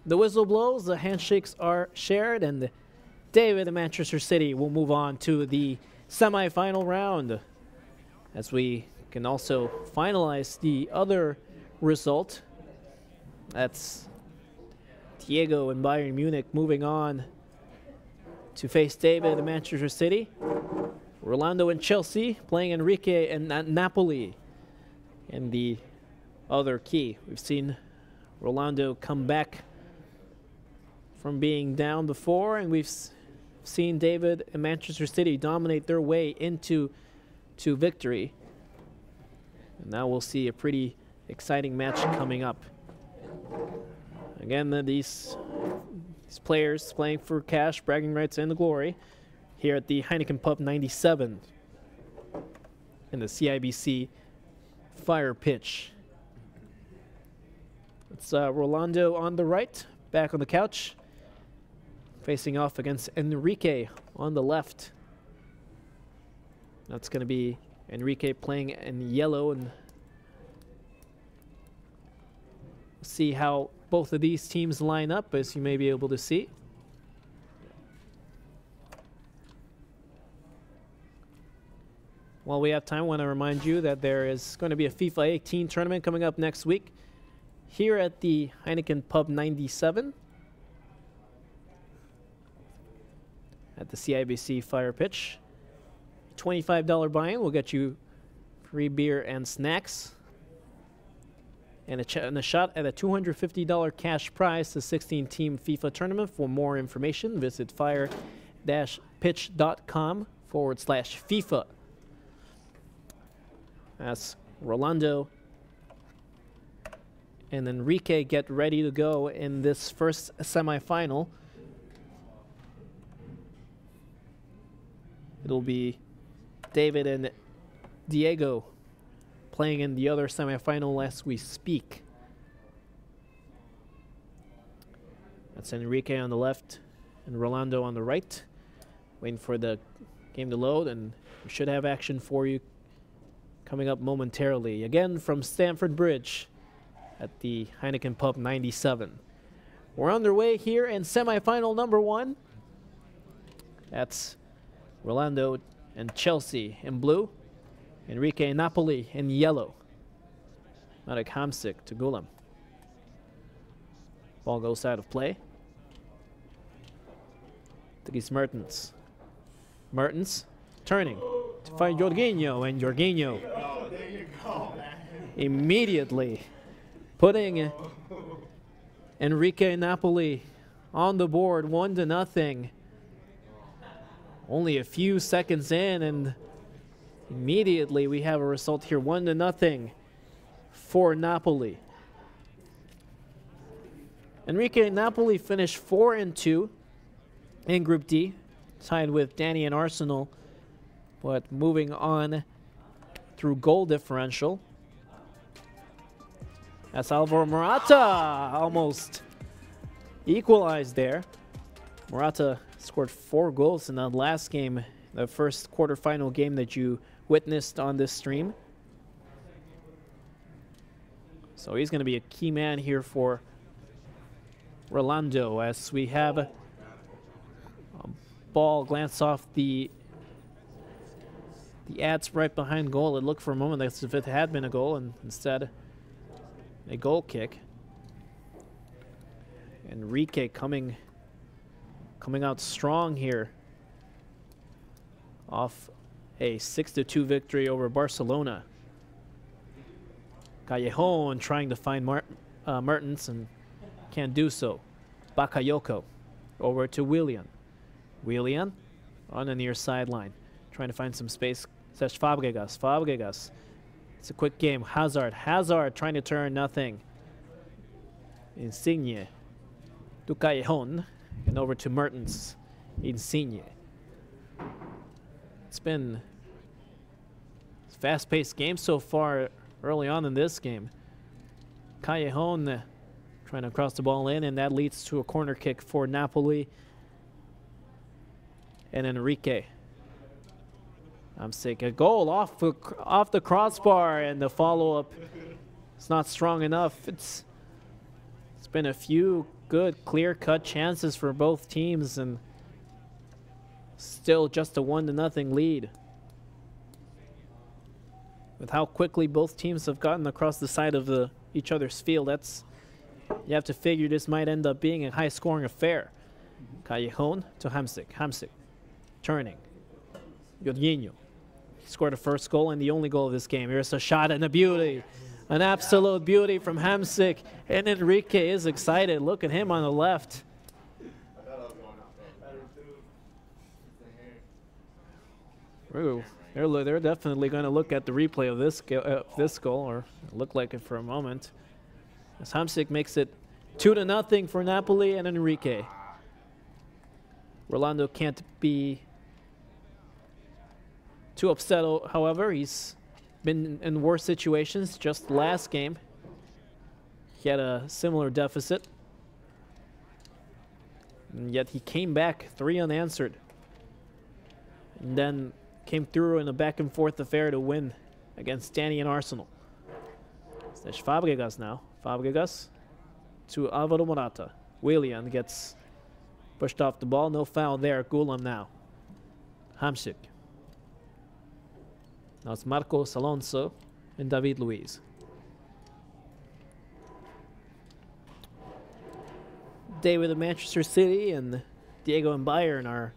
The whistle blows, the handshakes are shared, and David in Manchester City will move on to the semi-final round. As we can also finalize the other result. That's Diego in Bayern Munich moving on to face David in Manchester City. Rolando in Chelsea playing Enrique in Napoli. And the other key, we've seen Rolando come back from being down before, and we've seen David and Manchester City dominate their way into victory. And now we'll see a pretty exciting match coming up. Again, these players playing for cash, bragging rights, and the glory here at the Heineken Pub 97 in the CIBC Fire Pitch. It's Rolando on the right, back on the couch, facing off against Enrique on the left. That's going to be Enrique playing in yellow, and see how both of these teams line up, as you may be able to see. While we have time, I want to remind you that there is going to be a FIFA 18 tournament coming up next week here at the Heineken Pub 97 at the CIBC Fire Pitch. $25 buy-in will get you free beer and snacks, and a shot at a $250 cash prize, the 16-team FIFA tournament. For more information, visit fire-pitch.com/FIFA. As Rolando and Enrique get ready to go in this first semifinal. It'll be David and Diego playing in the other semifinal as we speak. That's Enrique on the left and Rolando on the right. Waiting for the game to load, and we should have action for you coming up momentarily. Again, from Stamford Bridge at the Heineken Pub 97. We're underway here in semifinal number 1. That's Rolando and Chelsea in blue, Enrique and Napoli in yellow. Marek Hamsik to Gulam. Ball goes out of play. Tigis Mertens. Mertens turning to find Jorginho, and Jorginho immediately putting Enrique Napoli on the board, 1-0. Only a few seconds in, and immediately we have a result here, 1-0 for Napoli. Enrique Napoli finished 4-2 in Group D, tied with Danny and Arsenal, but moving on through goal differential. As Alvaro Morata almost equalized there. Morata scored 4 goals in that last game, the first quarterfinal game that you witnessed on this stream. So he's going to be a key man here for Rolando, as we have a ball glance off the ads right behind goal. It looked for a moment as if it had been a goal, and instead a goal kick. Enrique coming out strong here off a 6-2 victory over Barcelona. Callejon trying to find Mertens and can't do so. Bakayoko over to Willian. Willian on the near sideline, trying to find some space. Says Fabregas. Fabregas. It's a quick game. Hazard. Hazard trying to turn nothing. Insigne to Callejon and over to Mertens. Insigne. It's been a fast-paced game so far early on in this game. Callejon trying to cross the ball in, and that leads to a corner kick for Napoli. And Enrique. I'm sick. A goal off the crossbar, and the follow-up is not strong enough. It's been a few good, clear-cut chances for both teams, and still just a 1-0 lead. With how quickly both teams have gotten across the side of each other's field, you have to figure this might end up being a high-scoring affair. Callejon to Hamsik. Hamsik turning. Jorginho scored the first goal and the only goal of this game. Here's a shot and a beauty. An absolute beauty from Hamsik. And Enrique is excited. Look at him on the left. Ooh, they're definitely going to look at the replay of this goal, or look like it for a moment. As Hamsik makes it 2-0 for Napoli and Enrique. Rolando can't be too upset, however. He's been in worse situations. Just last game, he had a similar deficit, and yet he came back 3 unanswered, and then came through in a back-and-forth affair to win against Danny and Arsenal. It's Fabregas now. Fabregas to Alvaro Morata. Willian gets pushed off the ball. No foul there. Gulam now. Hamsik. Now it's Marcos Alonso and David Luiz. David of Manchester City and Diego and Bayern are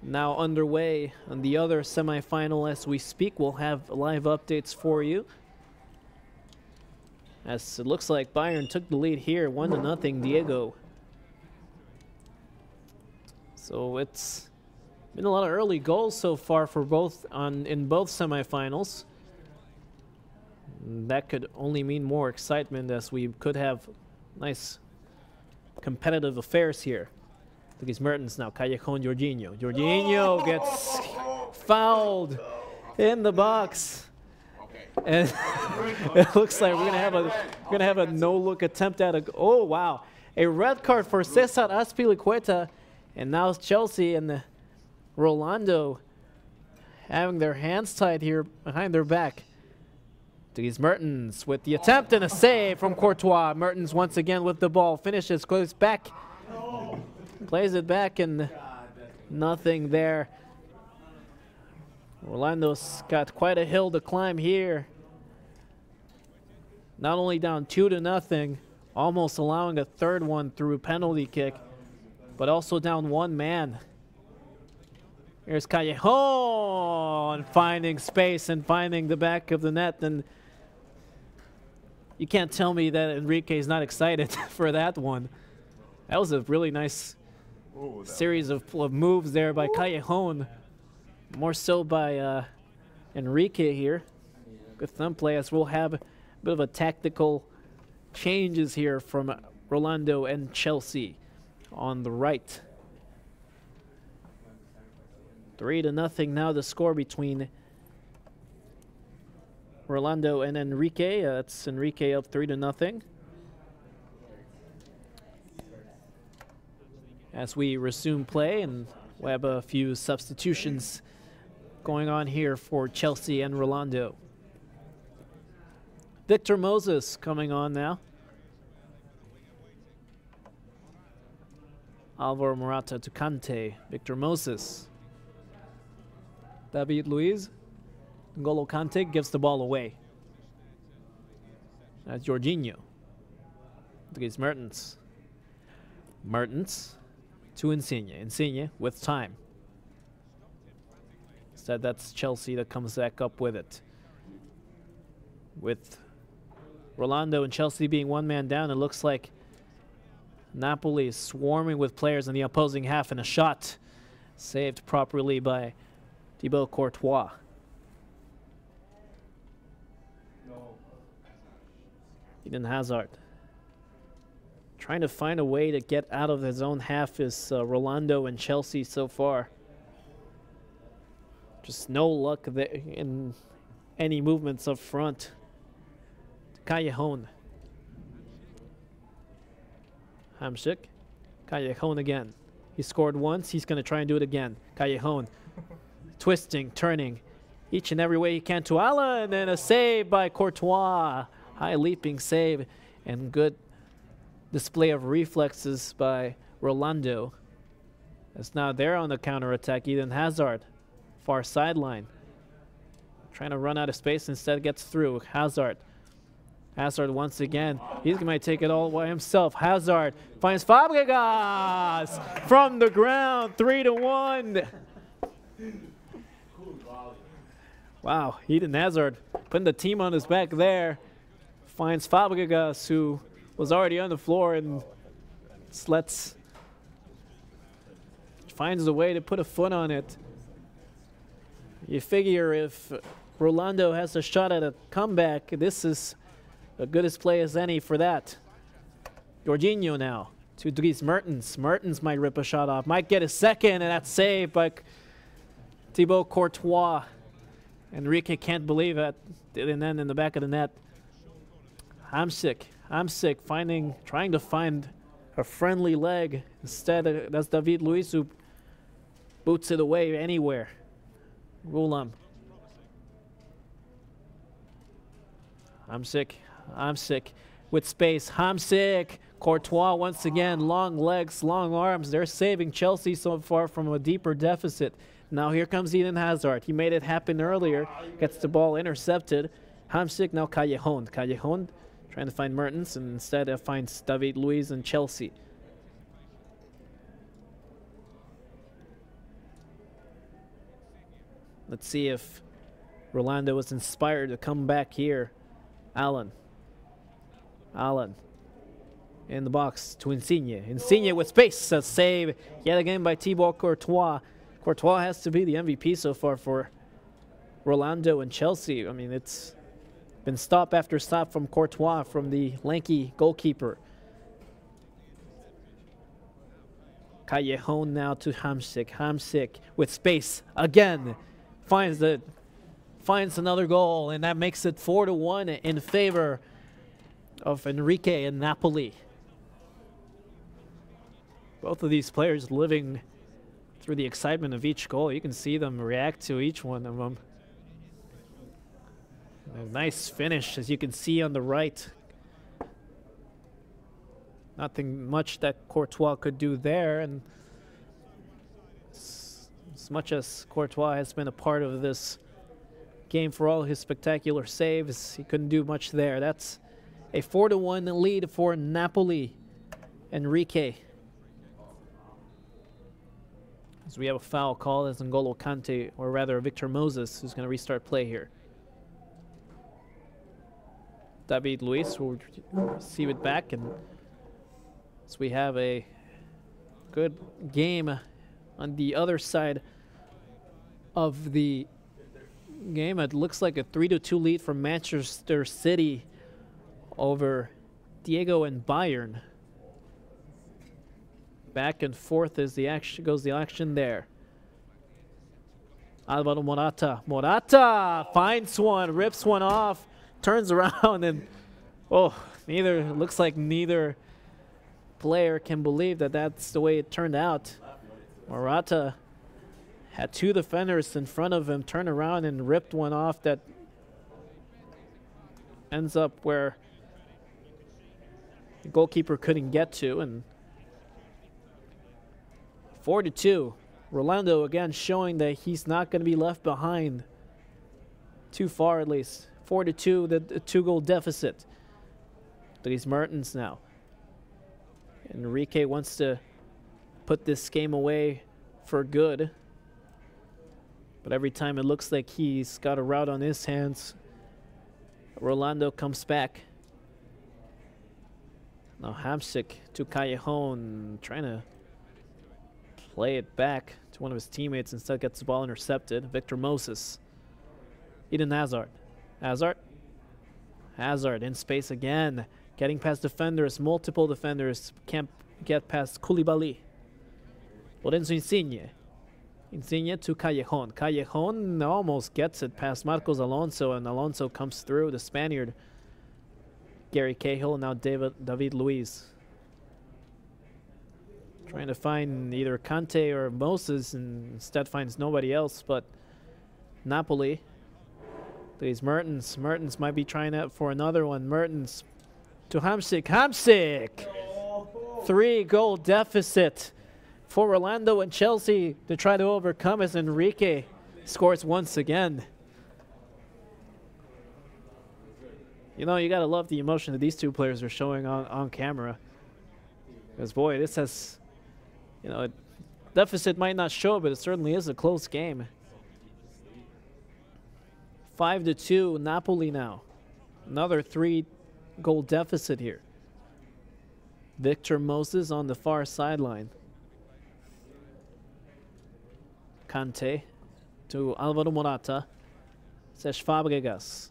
now underway on the other semifinal as we speak. We'll have live updates for you, as it looks like Bayern took the lead here, 1-0 Diego. So it's been a lot of early goals so far for in both semifinals. That could only mean more excitement, as we could have nice competitive affairs here. Look, it's Mertens now. Callejon, Jorginho. Jorginho gets fouled in the box. And it looks like we're gonna have a no-look attempt at oh wow, a red card for Cesar Azpilicueta, and now it's Chelsea and Rolando having their hands tied here behind their back. Dries Mertens with the attempt and a save from Courtois. Mertens once again with the ball, finishes, goes back, plays it back, and nothing there. Rolando's got quite a hill to climb here. Not only down 2-0, almost allowing a third one through a penalty kick, but also down 1 man. Here's Callejon finding space and finding the back of the net, and you can't tell me that Enrique is not excited for that one. That was a really nice series of moves there by Callejon. More so by Enrique here. Good thumb play, as we'll have a bit of a tactical changes here from Rolando and Chelsea on the right. 3-0 now the score between Rolando and Enrique. That's Enrique up 3-0. As we resume play, and we have a few substitutions going on here for Chelsea and Rolando. Victor Moses coming on now. Alvaro Morata to Kante. Victor Moses. David Luiz. N'Golo Kante gives the ball away. That's Jorginho. Dries Mertens. Mertens to Insigne. Insigne with time. Instead, that's Chelsea that comes back up with it. With Rolando and Chelsea being one man down, it looks like Napoli is swarming with players in the opposing half, and a shot saved properly by Thibaut Courtois. Eden Hazard trying to find a way to get out of his own half is Rolando and Chelsea so far. Just no luck there in any movements up front. Callejon. Hamsik. Callejon again. He scored once. He's going to try and do it again. Callejon. Twisting, turning. Each and every way he can to Ala, and then a save by Courtois. High leaping save and good display of reflexes by Rolando. As now they're on the counter-attack. Eden Hazard. Far sideline. Trying to run out of space, instead gets through. Hazard. Hazard once again. He's going to take it all by himself. Hazard finds Fabregas from the ground. 3-1. Wow, Eden Hazard putting the team on his back there. Finds Fabregas, who was already on the floor, and finds a way to put a foot on it. You figure if Rolando has a shot at a comeback, this is a good as play as any for that. Jorginho now to Dries Mertens. Mertens might rip a shot off, might get a second, and that's saved by Thibaut Courtois. Enrique can't believe it. Didn't end in the back of the net. Hamsik trying to find a friendly leg. Instead, that's David Luiz who boots it away anywhere. Roulam. Hamsik with space. Hamsik. Courtois once again. Long legs, long arms. They're saving Chelsea so far from a deeper deficit. Now here comes Eden Hazard. He made it happen earlier. Gets the ball intercepted. Hamsik, now Callejon. Callejon trying to find Mertens, and instead finds David Luiz and Chelsea. Let's see if Rolando was inspired to come back here. Allen in the box to Insigne. Insigne with space. A save yet again by Thibaut Courtois. Courtois has to be the MVP so far for Rolando and Chelsea. I mean, it's been stop after stop from Courtois, from the lanky goalkeeper. Callejon now to Hamsik. Hamsik with space again. Finds another goal, and that makes it 4-1 in favor of Enrique and Napoli. Both of these players living through the excitement of each goal. You can see them react to each one of them. A nice finish, as you can see on the right. Nothing much that Courtois could do there, and as much as Courtois has been a part of this game for all his spectacular saves, he couldn't do much there. That's a 4-1 lead for Napoli. Enrique. As we have a foul call as N'Golo Kante, or rather Victor Moses, who's going to restart play here. David Luiz will receive it back, and as we have a good game on the other side of the game. It looks like a 3-2 lead for Manchester City over Diego and Bayern. Back and forth as the action goes. The action there. Alvaro Morata. Morata finds one, rips one off, turns around, and looks like neither player can believe that that's the way it turned out. Morata had two defenders in front of him, turned around and ripped one off that ends up where the goalkeeper couldn't get to. And 4-2. Rolando again showing that he's not going to be left behind too far, at least. 4-2, the two-goal deficit. Dries Mertens now. Enrique wants to put this game away for good. But every time it looks like he's got a route on his hands, Rolando comes back. Now Hamsik to Callejon, trying to play it back to one of his teammates, instead gets the ball intercepted. Victor Moses. Eden Hazard. Hazard in space again. Getting past defenders, multiple defenders. Can't get past Koulibaly. Lorenzo Insigne. Insigne to Callejon. Callejon almost gets it past Marcos Alonso, and Alonso comes through. The Spaniard. Gary Cahill, and now David Luiz. Trying to find either Kante or Moses, and instead finds nobody else but Napoli. These Mertens. Mertens might be trying out for another one. Mertens to Hamsik. Hamsik! 3-goal deficit for Rolando and Chelsea to try to overcome as Enrique scores once again. You know, you gotta love the emotion that these two players are showing on camera. Because boy, this has, you know, deficit might not show, but it certainly is a close game. 5-2, Napoli now. Another 3-goal deficit here. Victor Moses on the far sideline. Kante to Alvaro Morata. Cesc Fabregas.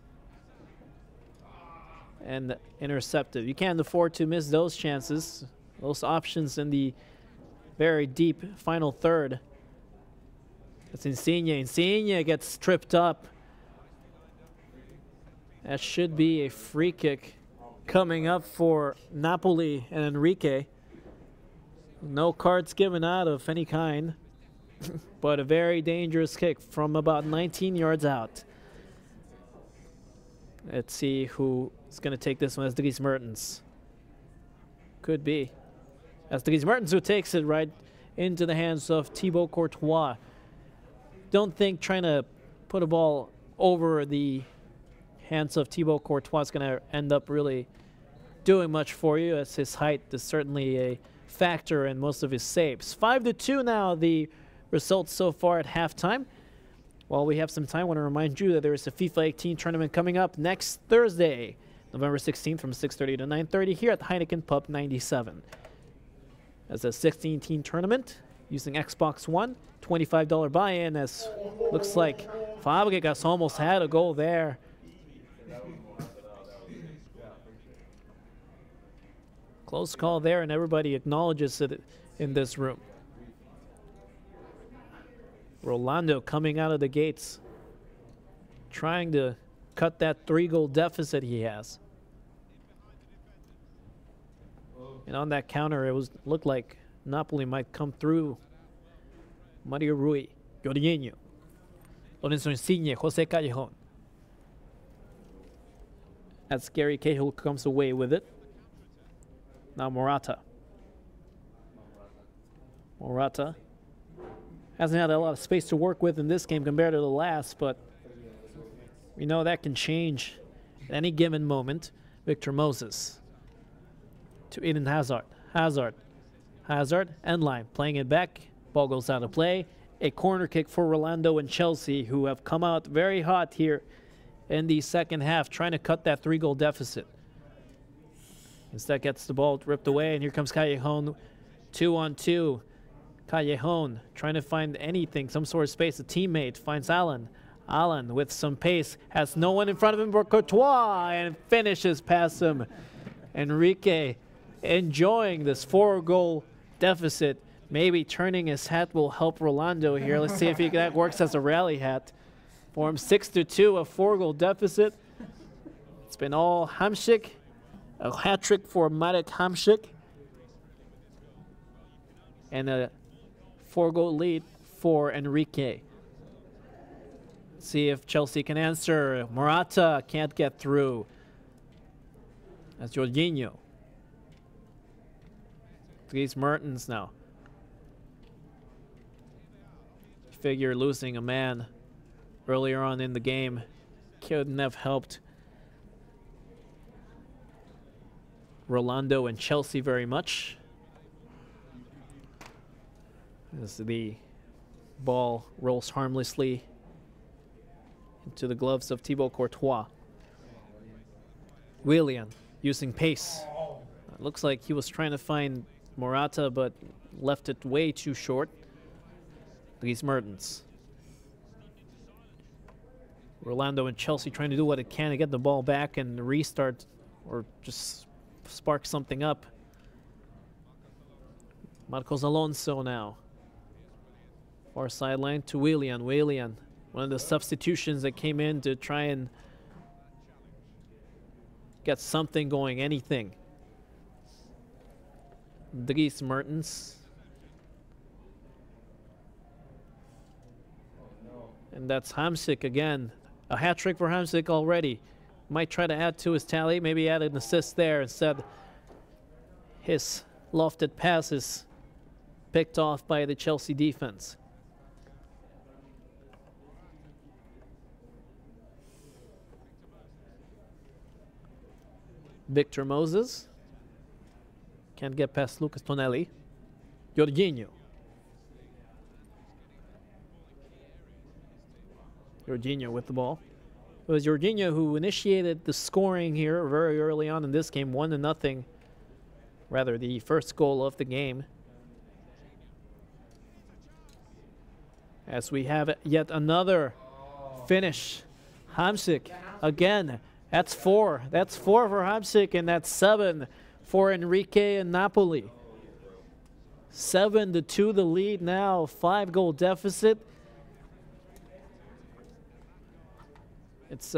And intercepted. You can't afford to miss those chances, those options in the very deep final third. It's Insigne. Insigne gets tripped up. That should be a free kick coming up for Napoli and Enrique. No cards given out of any kind, but a very dangerous kick from about 19 yards out. Let's see who is going to take this one. As Dries Mertens. Could be. As Dries Mertens, who takes it right into the hands of Thibaut Courtois. Don't think trying to put a ball over the hands of Thibaut Courtois is going to end up really doing much for you, as his height is certainly a factor in most of his saves. 5-2 now, the results so far at halftime. While we have some time, I want to remind you that there is a FIFA 18 tournament coming up next Thursday, November 16th from 6:30 to 9:30 here at Heineken Pub 97. As a 16-team tournament using Xbox One, $25 buy-in, as looks like Fabregas almost had a goal there. Close call there, and everybody acknowledges it in this room. Rolando coming out of the gates, trying to cut that 3-goal deficit he has. And on that counter, it looked like Napoli might come through. Mario Rui, Jorginho, Lorenzo Insigne, Jose Callejon. As Gary Cahill comes away with it. Now Morata. Morata hasn't had a lot of space to work with in this game compared to the last, but we know that can change at any given moment. Victor Moses to Eden Hazard. Hazard, end line, playing it back. Ball goes out of play. A corner kick for Rolando and Chelsea, who have come out very hot here in the second half, trying to cut that 3-goal deficit. Instead gets the ball ripped away, and here comes Callejon, 2-on-2. Callejon trying to find anything, some sort of space. A teammate finds Alan. Alan with some pace, has no one in front of him but Courtois, and finishes past him. Enrique enjoying this 4-goal deficit. Maybe turning his hat will help Rolando here. Let's see if that works as a rally hat for him. 6-2, a 4-goal deficit. It's been all Hamsik. A hat-trick for Marek Hamsik. And a 4-goal lead for Enrique. See if Chelsea can answer. Morata can't get through. That's Jorginho. Dries Mertens now. Figure losing a man earlier on in the game couldn't have helped Rolando and Chelsea very much. as the ball rolls harmlessly into the gloves of Thibaut Courtois. Willian using pace. It looks like he was trying to find Morata, but left it way too short. Dries Mertens. Rolando and Chelsea trying to do what it can to get the ball back and restart or just spark something up. Marcos Alonso now. Far sideline to Willian. Willian, one of the substitutions that came in to try and get something going, anything. Dries Mertens. And that's Hamsik again. A hat-trick for Hamsik already. Might try to add to his tally. Maybe add an assist there instead. His lofted pass is picked off by the Chelsea defense. Victor Moses. Can't get past Lucas Tonelli. Jorginho. Jorginho with the ball. It was Jorginho who initiated the scoring here very early on in this game, 1-0. Rather, the first goal of the game. As we have yet another finish. Hamsik again. That's 4. That's 4 for Hamsik, and that's 7 for Enrique and Napoli. 7-2 the lead now. 5-goal deficit. It's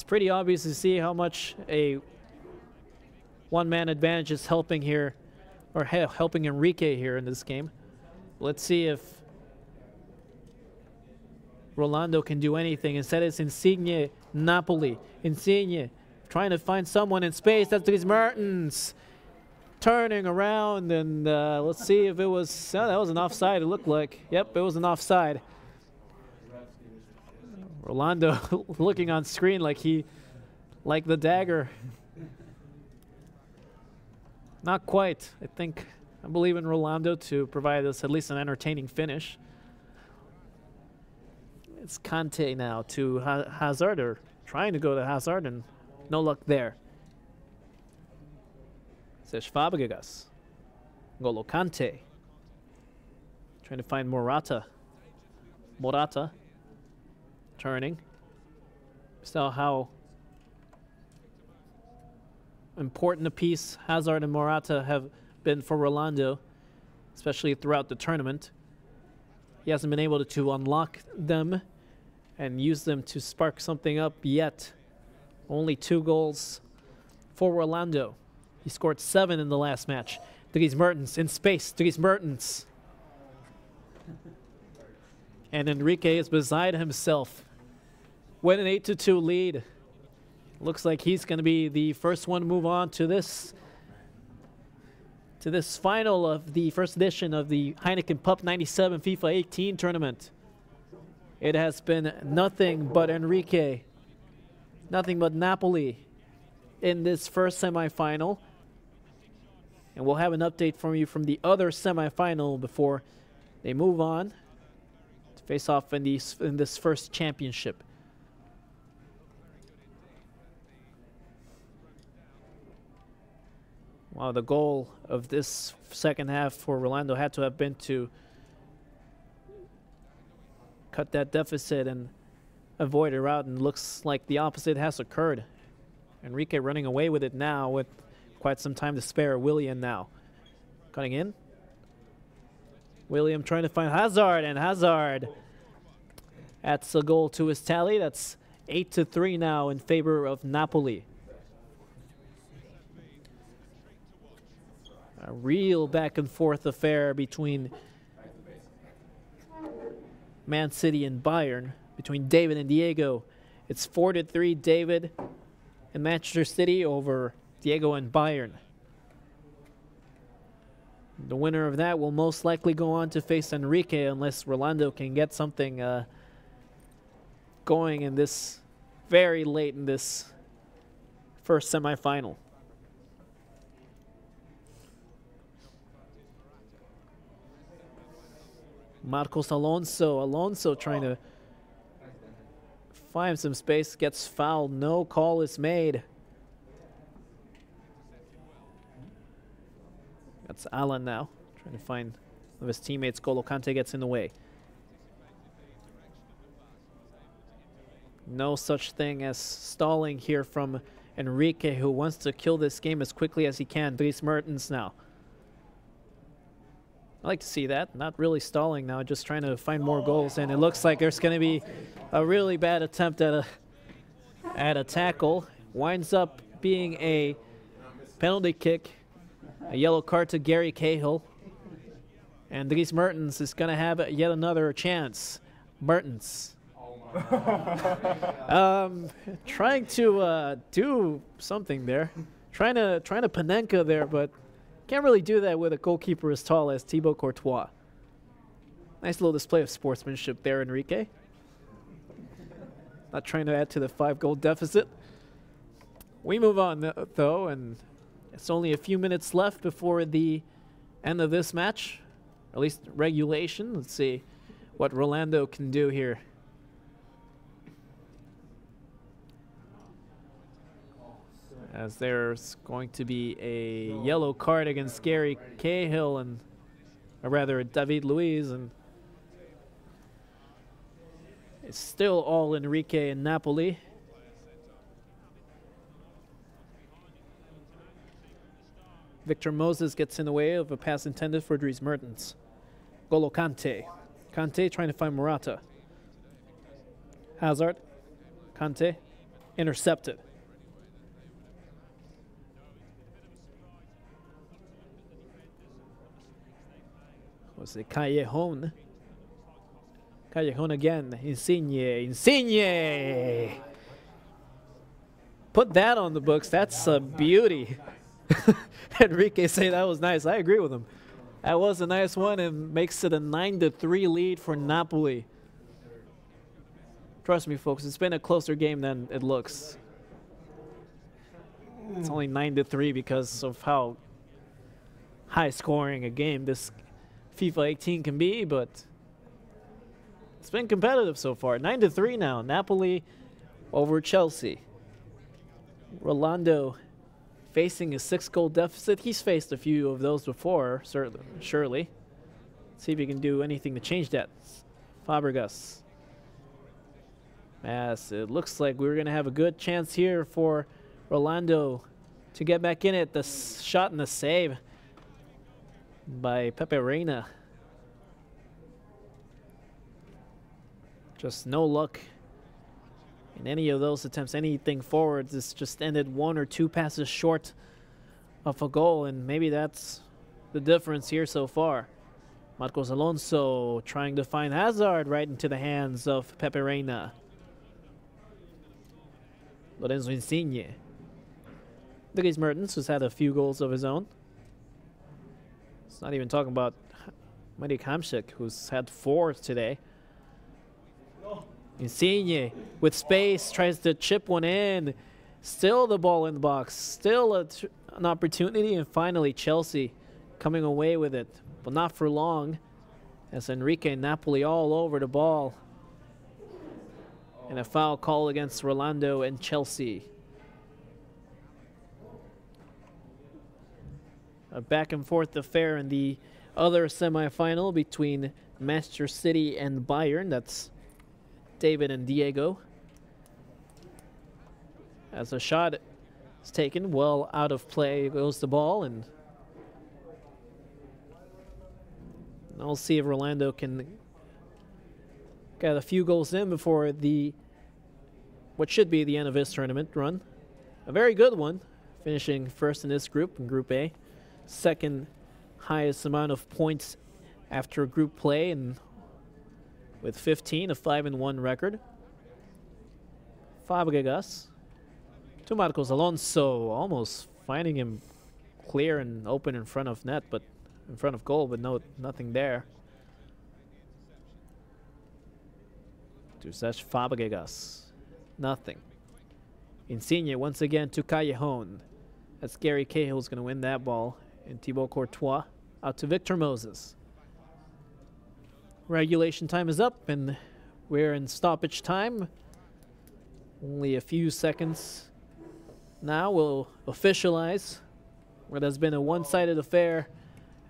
pretty obvious to see how much a one-man advantage is helping here, or helping Enrique here in this game. Let's see if Rolando can do anything. Instead, it's Insigne, Napoli. Insigne trying to find someone in space. That's Dries Mertens turning around, and let's see if it was. That was an offside. It looked like. Yep, it was an offside. Rolando looking on screen like the dagger. Not quite. I believe in Rolando to provide us at least an entertaining finish. It's Kante now to Hazard, or trying to go to Hazard, and no luck there. Says Fabregas. N'Golo Kante. Trying to find Morata. Turning. So how important a piece Hazard and Morata have been for Rolando, especially throughout the tournament. He hasn't been able to unlock them and use them to spark something up yet. Only 2 goals for Rolando. He scored 7 in the last match. Dries Mertens in space. Dries Mertens. And Enrique is beside himself. With an 8-2 lead. Looks like he's going to be the first one to move on to this final of the first edition of the Heineken Pub97 FIFA 18 tournament. It has been nothing but Enrique, nothing but Napoli in this first semifinal. And we'll have an update from you from the other semifinal before they move on to face off in this first championship. Wow, the goal of this second half for Rolando had to have been to cut that deficit and avoid a rout, and looks like the opposite has occurred. Enrique running away with it now with quite some time to spare. Willian now cutting in. William trying to find Hazard, and Hazard adds a goal to his tally. That's 8-3 now in favor of Napoli. A real back and forth affair between Man City and Bayern, between David and Diego. It's 4-3 David and Manchester City over Diego and Bayern. The winner of that will most likely go on to face Enrique unless Rolando can get something going in this very late in this first semifinal. Marcos Alonso. Alonso trying to find some space, gets fouled. No call is made. That's Alan now, trying to find one of his teammates. Golo Kante gets in the way. No such thing as stalling here from Enrique, who wants to kill this game as quickly as he can. Dries Mertens now. I like to see that. Not really stalling now, just trying to find more goals. And it looks like there's going to be a really bad attempt at a tackle. Winds up being a penalty kick. A yellow card to Gary Cahill. And Dries Mertens is going to have yet another chance. Mertens. Trying to do something there. Trying to Panenka there, but can't really do that with a goalkeeper as tall as Thibaut Courtois. Nice little display of sportsmanship there, Enrique. Not trying to add to the 5-goal deficit. We move on, though, and it's only a few minutes left before the end of this match, or at least regulation. Let's see what Rolando can do here. As there's going to be a yellow card against Gary Cahill, and or rather David Luiz, and it's still all Enrique and Napoli. Victor Moses gets in the way of a pass intended for Dries Mertens. Golo Kante. Kante trying to find Morata. Hazard. Kante. Intercepted. Was it Callejon? Callejon again. Insigne. Insigne! Put that on the books. That's a beauty. Enrique say that was nice. I agree with him. That was a nice one and makes it a 9-3 lead for Napoli. Trust me, folks, it's been a closer game than it looks. It's only 9-3 because of how high scoring a game this FIFA 18 can be, but it's been competitive so far. 9-3 now. Napoli over Chelsea. Rolando facing a 6-goal deficit. He's faced a few of those before, surely. See if he can do anything to change that. Fabregas. As it looks like we're going to have a good chance here for Rolando to get back in it. The shot and the save by Pepe Reina. Just no luck in any of those attempts. Anything forward, this just ended 1 or 2 passes short of a goal, and maybe that's the difference here so far. Marcos Alonso trying to find Hazard right into the hands of Pepe Reina. Lorenzo Insigne. Dries Mertens, who's had a few goals of his own. It's not even talking about Marik Hamšík, who's had 4 today. Insigne with space, tries to chip one in. Still the ball in the box. Still an opportunity, and finally Chelsea coming away with it. But not for long, as Enrique and Napoli all over the ball. And a foul call against Rolando and Chelsea. A back and forth affair in the other semifinal between Manchester City and Bayern. That's David and Diego. As a shot is taken, well out of play goes the ball, and I'll see if Rolando can get a few goals in before what should be the end of his tournament run. A very good one, finishing first in this group, in Group A. Second highest amount of points after group play, and with 15, a 5-1 record. Fabregas to Marcos Alonso, almost finding him clear and open in front of net, but in front of goal, but nothing there. To Serge Fabregas, nothing. Insigne once again to Callejon. That's Gary Cahill's going to win that ball. And Thibaut Courtois out to Victor Moses. Regulation time is up, and we're in stoppage time. Only a few seconds now will officialize what has been a one-sided affair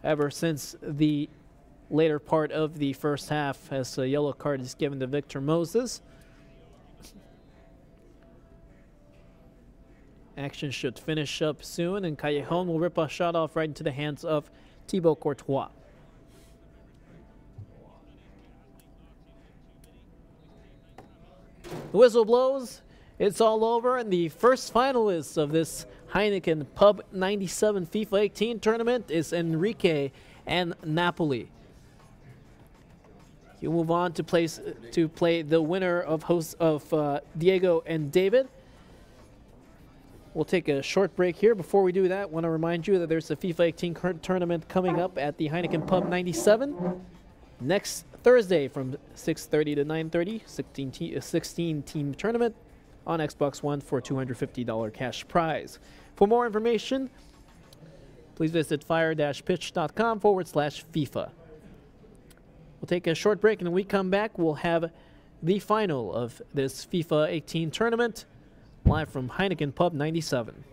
ever since the later part of the first half, as a yellow card is given to Victor Moses. Action should finish up soon, and Callejon will rip a shot off right into the hands of Thibaut Courtois. The whistle blows. It's all over, and the first finalists of this Heineken Pub97 FIFA 18 tournament is Enrique and Napoli. You move on to play the winner of Diego and David. We'll take a short break here. Before we do that, I want to remind you that there's a FIFA 18 tournament coming up at the Heineken Pub97 next Thursday from 6:30 to 9:30. 16-team tournament on Xbox One for $250 cash prize. For more information, please visit fire-pitch.com/FIFA. We'll take a short break, and when we come back, we'll have the final of this FIFA 18 tournament live from Heineken Pub 97.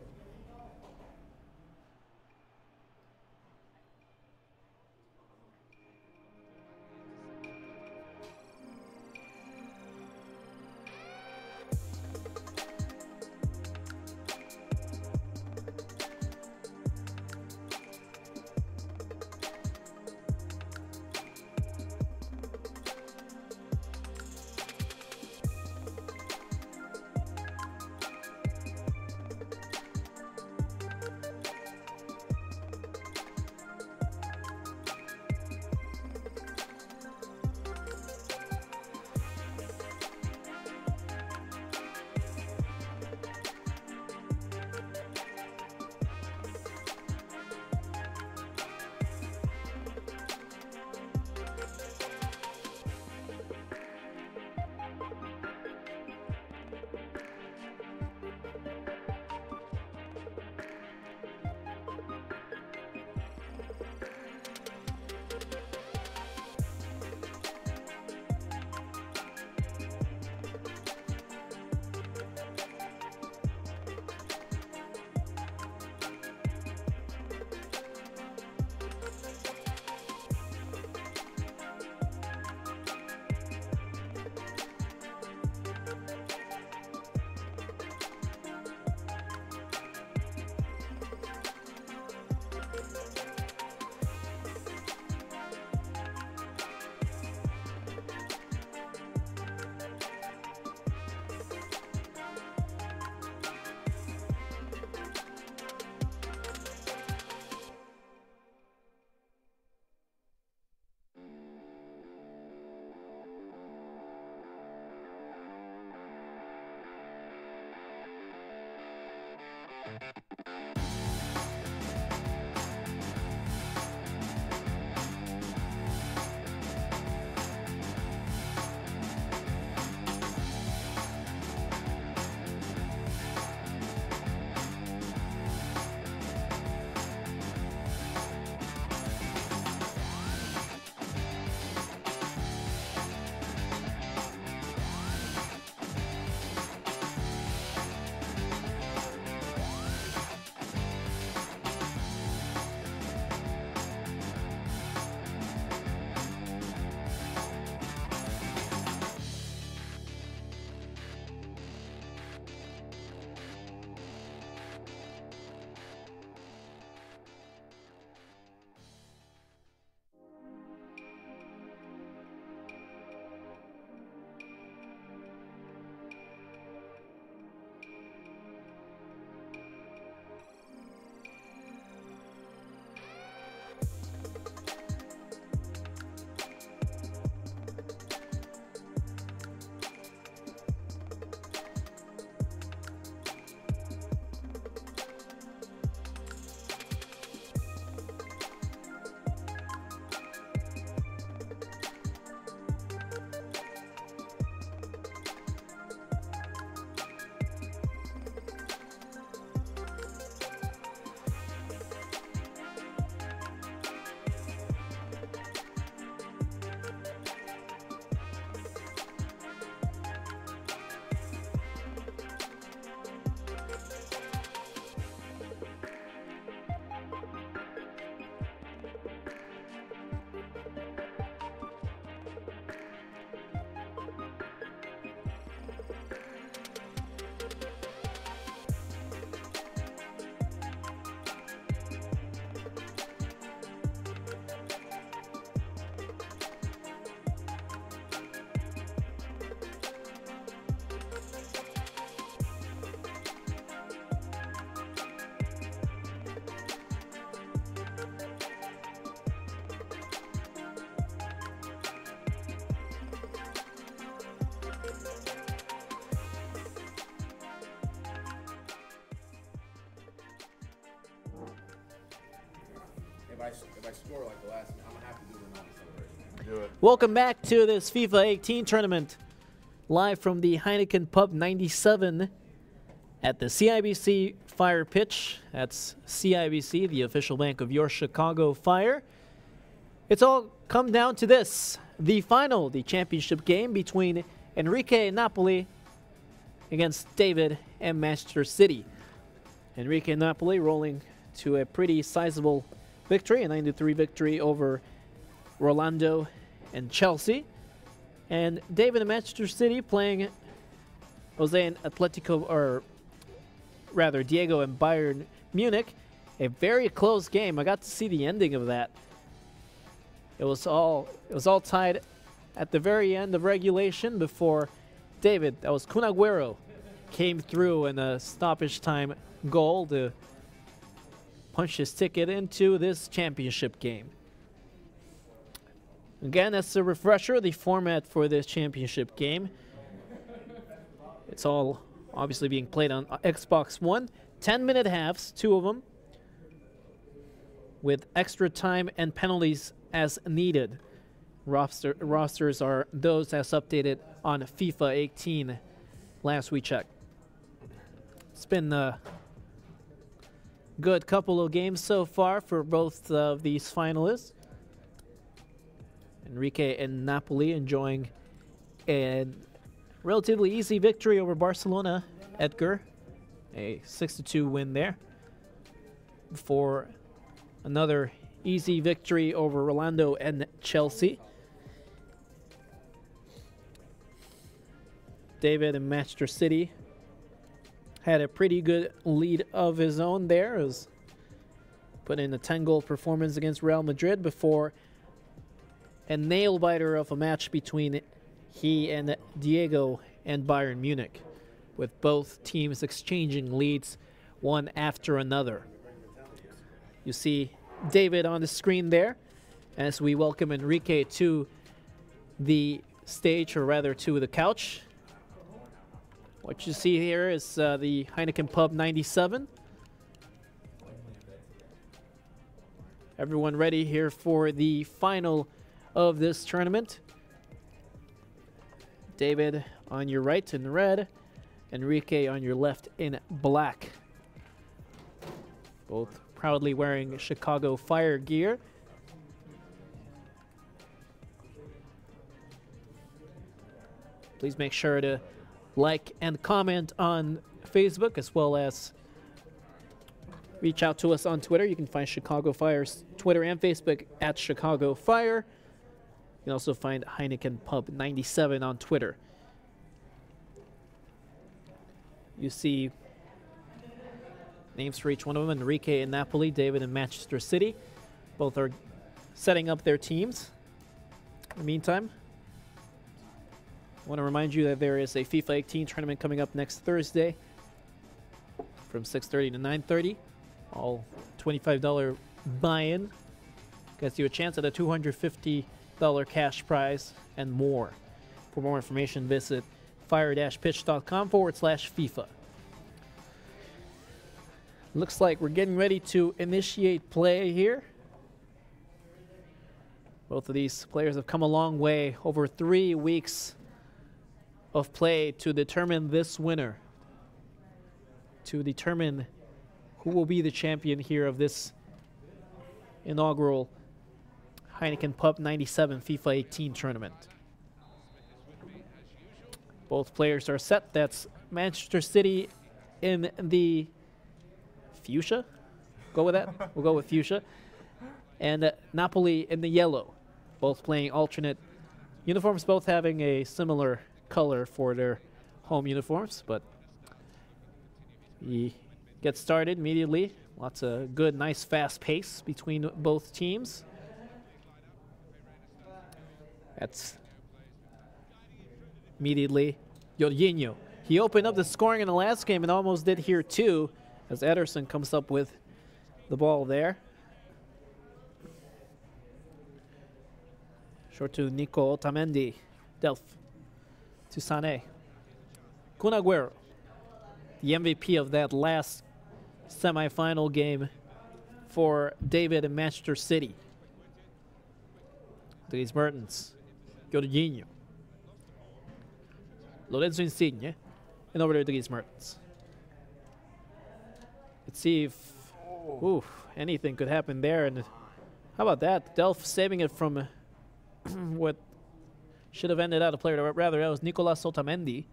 if I score like the last, I'm gonna have to do the Ronaldo celebration. Do it. Welcome back to this FIFA 18 tournament, live from the Heineken Pub97 at the CIBC Fire pitch. That's CIBC, the official bank of your Chicago Fire. It's all come down to this, the final, the championship game between Enrique and Napoli against David and Manchester City. Enrique and Napoli rolling to a pretty sizable victory, a 9-3 victory over Rolando and Chelsea. And David and Manchester City playing Jose and Atletico, or rather Diego and Bayern Munich. A very close game. I got to see the ending of that. It was all tied at the very end of regulation before David, that was Kun Agüero, came through in a stoppage time goal to punch his ticket into this championship game. Again, as a refresher, the format for this championship game. It's all obviously being played on Xbox One. 10-minute halves, 2 of them, with extra time and penalties as needed. Rosters are those as updated on FIFA 18 last we checked. It's been a good couple of games so far for both of these finalists. Enrique and Napoli enjoying a relatively easy victory over Barcelona. Edgar, a 6-2 win there. For another easy victory over Rolando and Chelsea. David and Manchester City had a pretty good lead of his own there. As put in a 10-goal performance against Real Madrid before a nail-biter of a match between he and Diego and Bayern Munich, with both teams exchanging leads one after another. You see David on the screen there as we welcome Enrique to the stage, or rather to the couch. What you see here is the Heineken Pub97. Everyone ready here for the final of this tournament. David on your right in red, Enrique on your left in black. Both proudly wearing Chicago Fire gear. Please make sure to like and comment on Facebook, as well as reach out to us on Twitter. You can find Chicago Fire's Twitter and Facebook at Chicago Fire. You can also find Heineken Pub97 on Twitter. You see names for each one of them: Enrique and Napoli, David and Manchester City. Both are setting up their teams. In the meantime, I want to remind you that there is a FIFA 18 tournament coming up next Thursday from 6:30 to 9:30. All $25 buy-in gets you a chance at a $250 cash prize and more. For more information, visit fire-pitch.com/FIFA. Looks like we're getting ready to initiate play here. Both of these players have come a long way over 3 weeks of play to determine this winner, to determine who will be the champion here of this inaugural Heineken Pub97 FIFA 18 tournament. Both players are set. That's Manchester City in the fuchsia. Go with that. We'll go with fuchsia. And Napoli in the yellow. Both playing alternate uniforms, both having a similar color for their home uniforms, but we get started immediately. Lots of good, nice, fast pace between both teams. That's immediately Jorginho. He opened up the scoring in the last game and almost did here too, as Ederson comes up with the ball there. Short to Nico Otamendi. Delph to Sané. Kun Agüero, the MVP of that last semi-final game for David in Manchester City. Dries Mertens. Jorginho. Lorenzo Insigne. And over to Dries Mertens. Let's see if anything could happen there. And how about that? Delph saving it from what should have ended out a player. Rather, that was Nicolas Otamendi.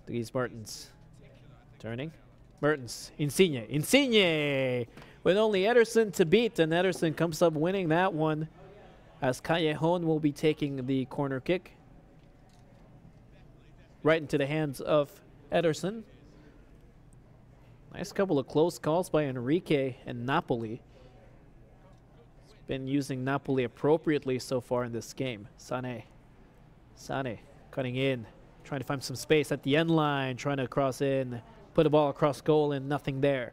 Dries Mertens. Turning. Mertens. Insigne. Insigne! With only Ederson to beat, and Ederson comes up winning that one, as Callejon will be taking the corner kick right into the hands of Ederson. Nice couple of close calls by Enrique and Napoli. He's been using Napoli appropriately so far in this game. Sané. Sané cutting in, trying to find some space at the end line, trying to cross in, put a ball across goal, and nothing there.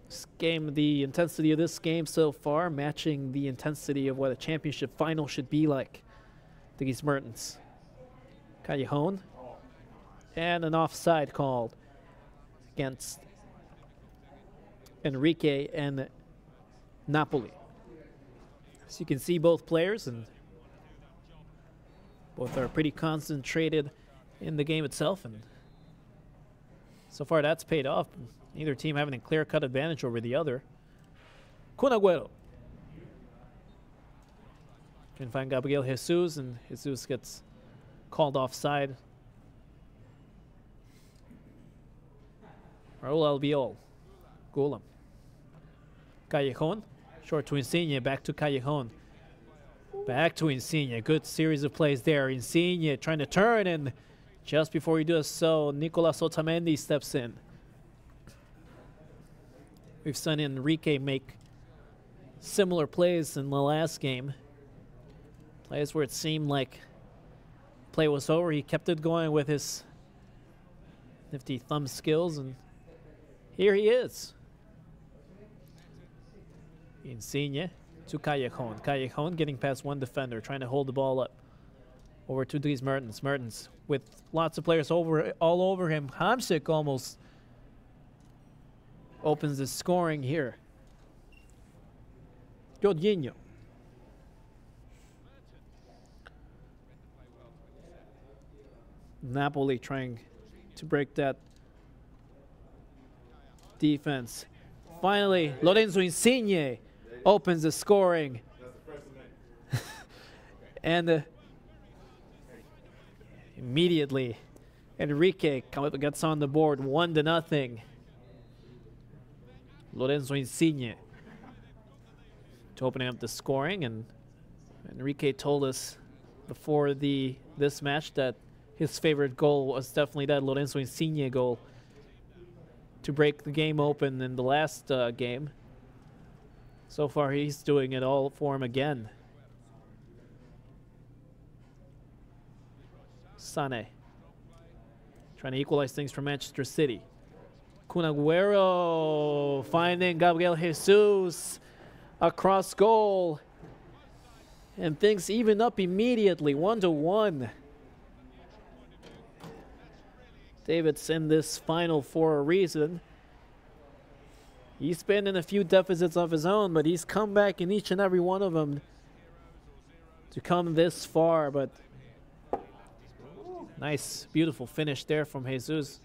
This game, the intensity of this game so far matching the intensity of what a championship final should be like. Dries Mertens. Callejon. And an offside called against Enrique and Napoli. So you can see both players, and both are pretty concentrated in the game itself, and so far that's paid off. Neither team having a clear-cut advantage over the other. Kun Agüero. Can find Gabriel Jesus, and Jesus gets called offside. Raul Albiol. Gulam. Callejon. Short to Insigne. Back to Callejon. Back to Insigne. Good series of plays there. Insigne trying to turn, and just before he does so, Nicolas Otamendi steps in. We've seen Enrique make similar plays in the last game. Plays where it seemed like play was over. He kept it going with his nifty thumb skills, and here he is. Insigne to Callejon. Callejon getting past one defender, trying to hold the ball up. Over to Dries Mertens. Mertens with lots of players all over him. Hamsik almost opens the scoring here. Jorginho. Napoli trying to break that defense. Finally, Lorenzo Insigne opens the scoring. And immediately, Enrique gets on the board, 1-0. Lorenzo Insigne to opening up the scoring, and Enrique told us before this match that his favorite goal was definitely that Lorenzo Insigne goal to break the game open in the last game. So far, he's doing it all for him again. Sané trying to equalize things for Manchester City. Kun Agüero finding Gabriel Jesus across goal, and things even up immediately, 1-1. David's in this final for a reason. He's been in a few deficits of his own, but he's come back in each and every one of them to come this far. But nice, beautiful finish there from Jesus.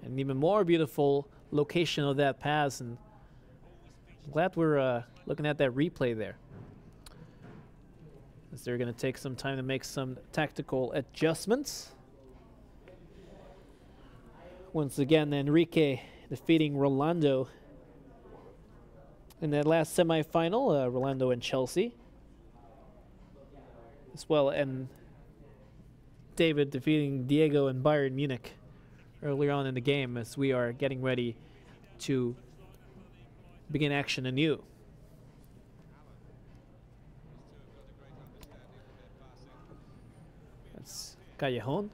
An even more beautiful location of that pass, and I'm glad we're looking at that replay there, as they're going to take some time to make some tactical adjustments. Once again, Enrique defeating Rolando in that last semifinal, Rolando and Chelsea, as well, and David defeating Diego and Bayern Munich earlier on in the game, as we are getting ready to begin action anew. That's Callejon.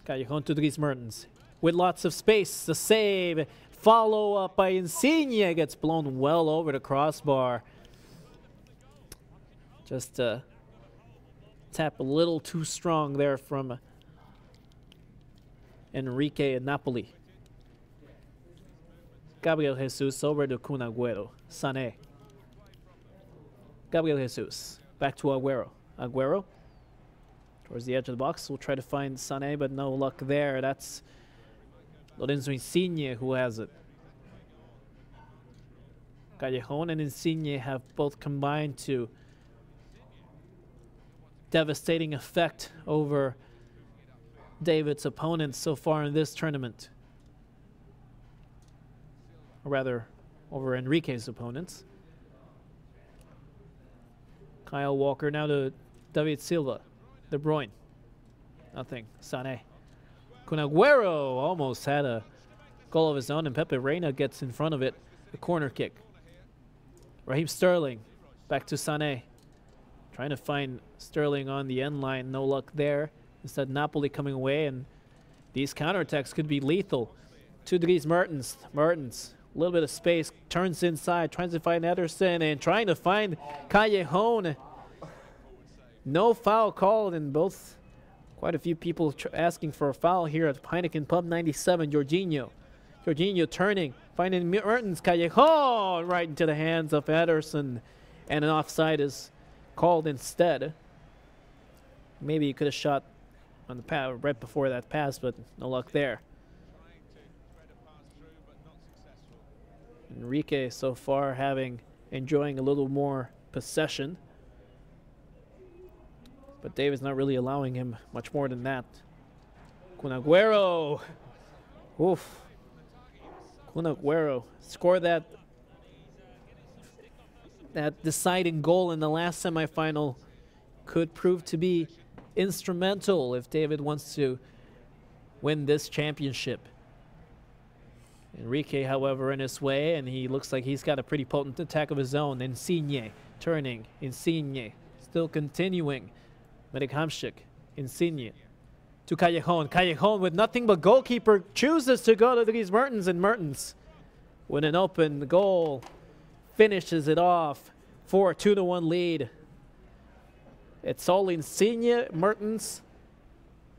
Callejon to Dries Mertens with lots of space. The save, follow up by Insigne, gets blown well over the crossbar. Just tap a little too strong there from Enrique and Napoli. Gabriel Jesus over to Kun Agüero. Sané. Gabriel Jesus. Back to Agüero. Agüero. Towards the edge of the box. We'll try to find Sané, but no luck there. That's Lorenzo Insigne who has it. Callejon and Insigne have both combined to devastating effect over David's opponents so far in this tournament. Or rather, over Enrique's opponents. Kyle Walker now to David Silva. De Bruyne. Nothing. Sané. Kun Agüero almost had a goal of his own, and Pepe Reina gets in front of it. A corner kick. Raheem Sterling. Back to Sané. Trying to find Sterling on the end line. No luck there. Instead, Napoli coming away, and these counterattacks could be lethal. To Dries Mertens. Mertens. A little bit of space. Turns inside. Trying to find Ederson and trying to find Callejon. No foul called, and both quite a few people asking for a foul here at Heineken Pub97. Jorginho turning, finding Mertens. Callejon right into the hands of Ederson, and an offside is called instead. Maybe he could have shot on the pass right before that pass, but no luck there. Enrique so far enjoying a little more possession. But David's not really allowing him much more than that. Kun Agüero. Oof. Kun Agüero scored that deciding goal in the last semifinal. Could prove to be instrumental if David wants to win this championship. Enrique, however, in his way, and he looks like he's got a pretty potent attack of his own. Insigne turning. Insigne still continuing. Medic Hamšík, Insigne to Callejon. Callejon with nothing but goalkeeper chooses to go to Dries Mertens, and Mertens with an open goal finishes it off for a 2-1 lead. It's all Insigne, Mertens,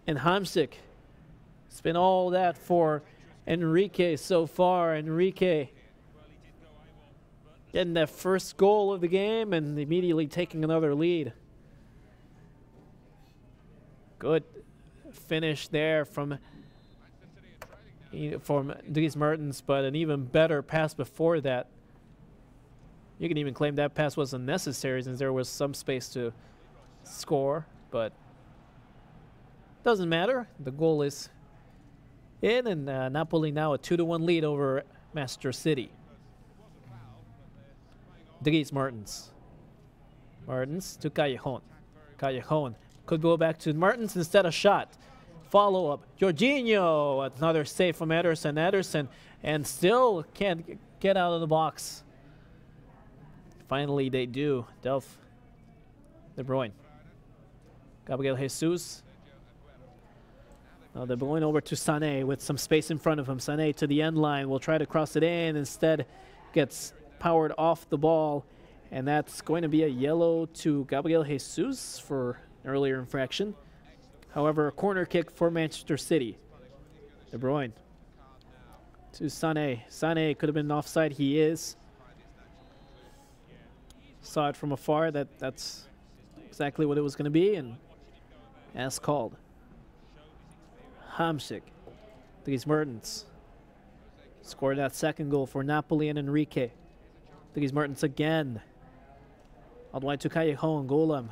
and Hamšík. It's been all that for Enrique so far. Enrique getting that first goal of the game and immediately taking another lead. Good finish there from Dries Mertens, but an even better pass before that. You can even claim that pass was unnecessary since there was some space to score, but doesn't matter. The goal is in, and Napoli now a 2-1 lead over Manchester City. Dries Mertens. Mertens to Callejon. Callejon could go back to Mertens instead of shot. Follow up. Jorginho. Another save from Ederson. Ederson. And still can't get out of the box. Finally they do. De Bruyne. Gabriel Jesus. Now De Bruyne over to Sané with some space in front of him. Sané to the end line. Will try to cross it in. Instead gets powered off the ball. And that's going to be a yellow to Gabriel Jesus for earlier infraction. However, a corner kick for Manchester City. De Bruyne to Sané. Sané could have been offside. He is. Saw it from afar. That's exactly what it was going to be, and as called. Hamšík. Dries Mertens scored that second goal for Napoli and Enrique. Dries Mertens again. All the way to Callejon. Golem.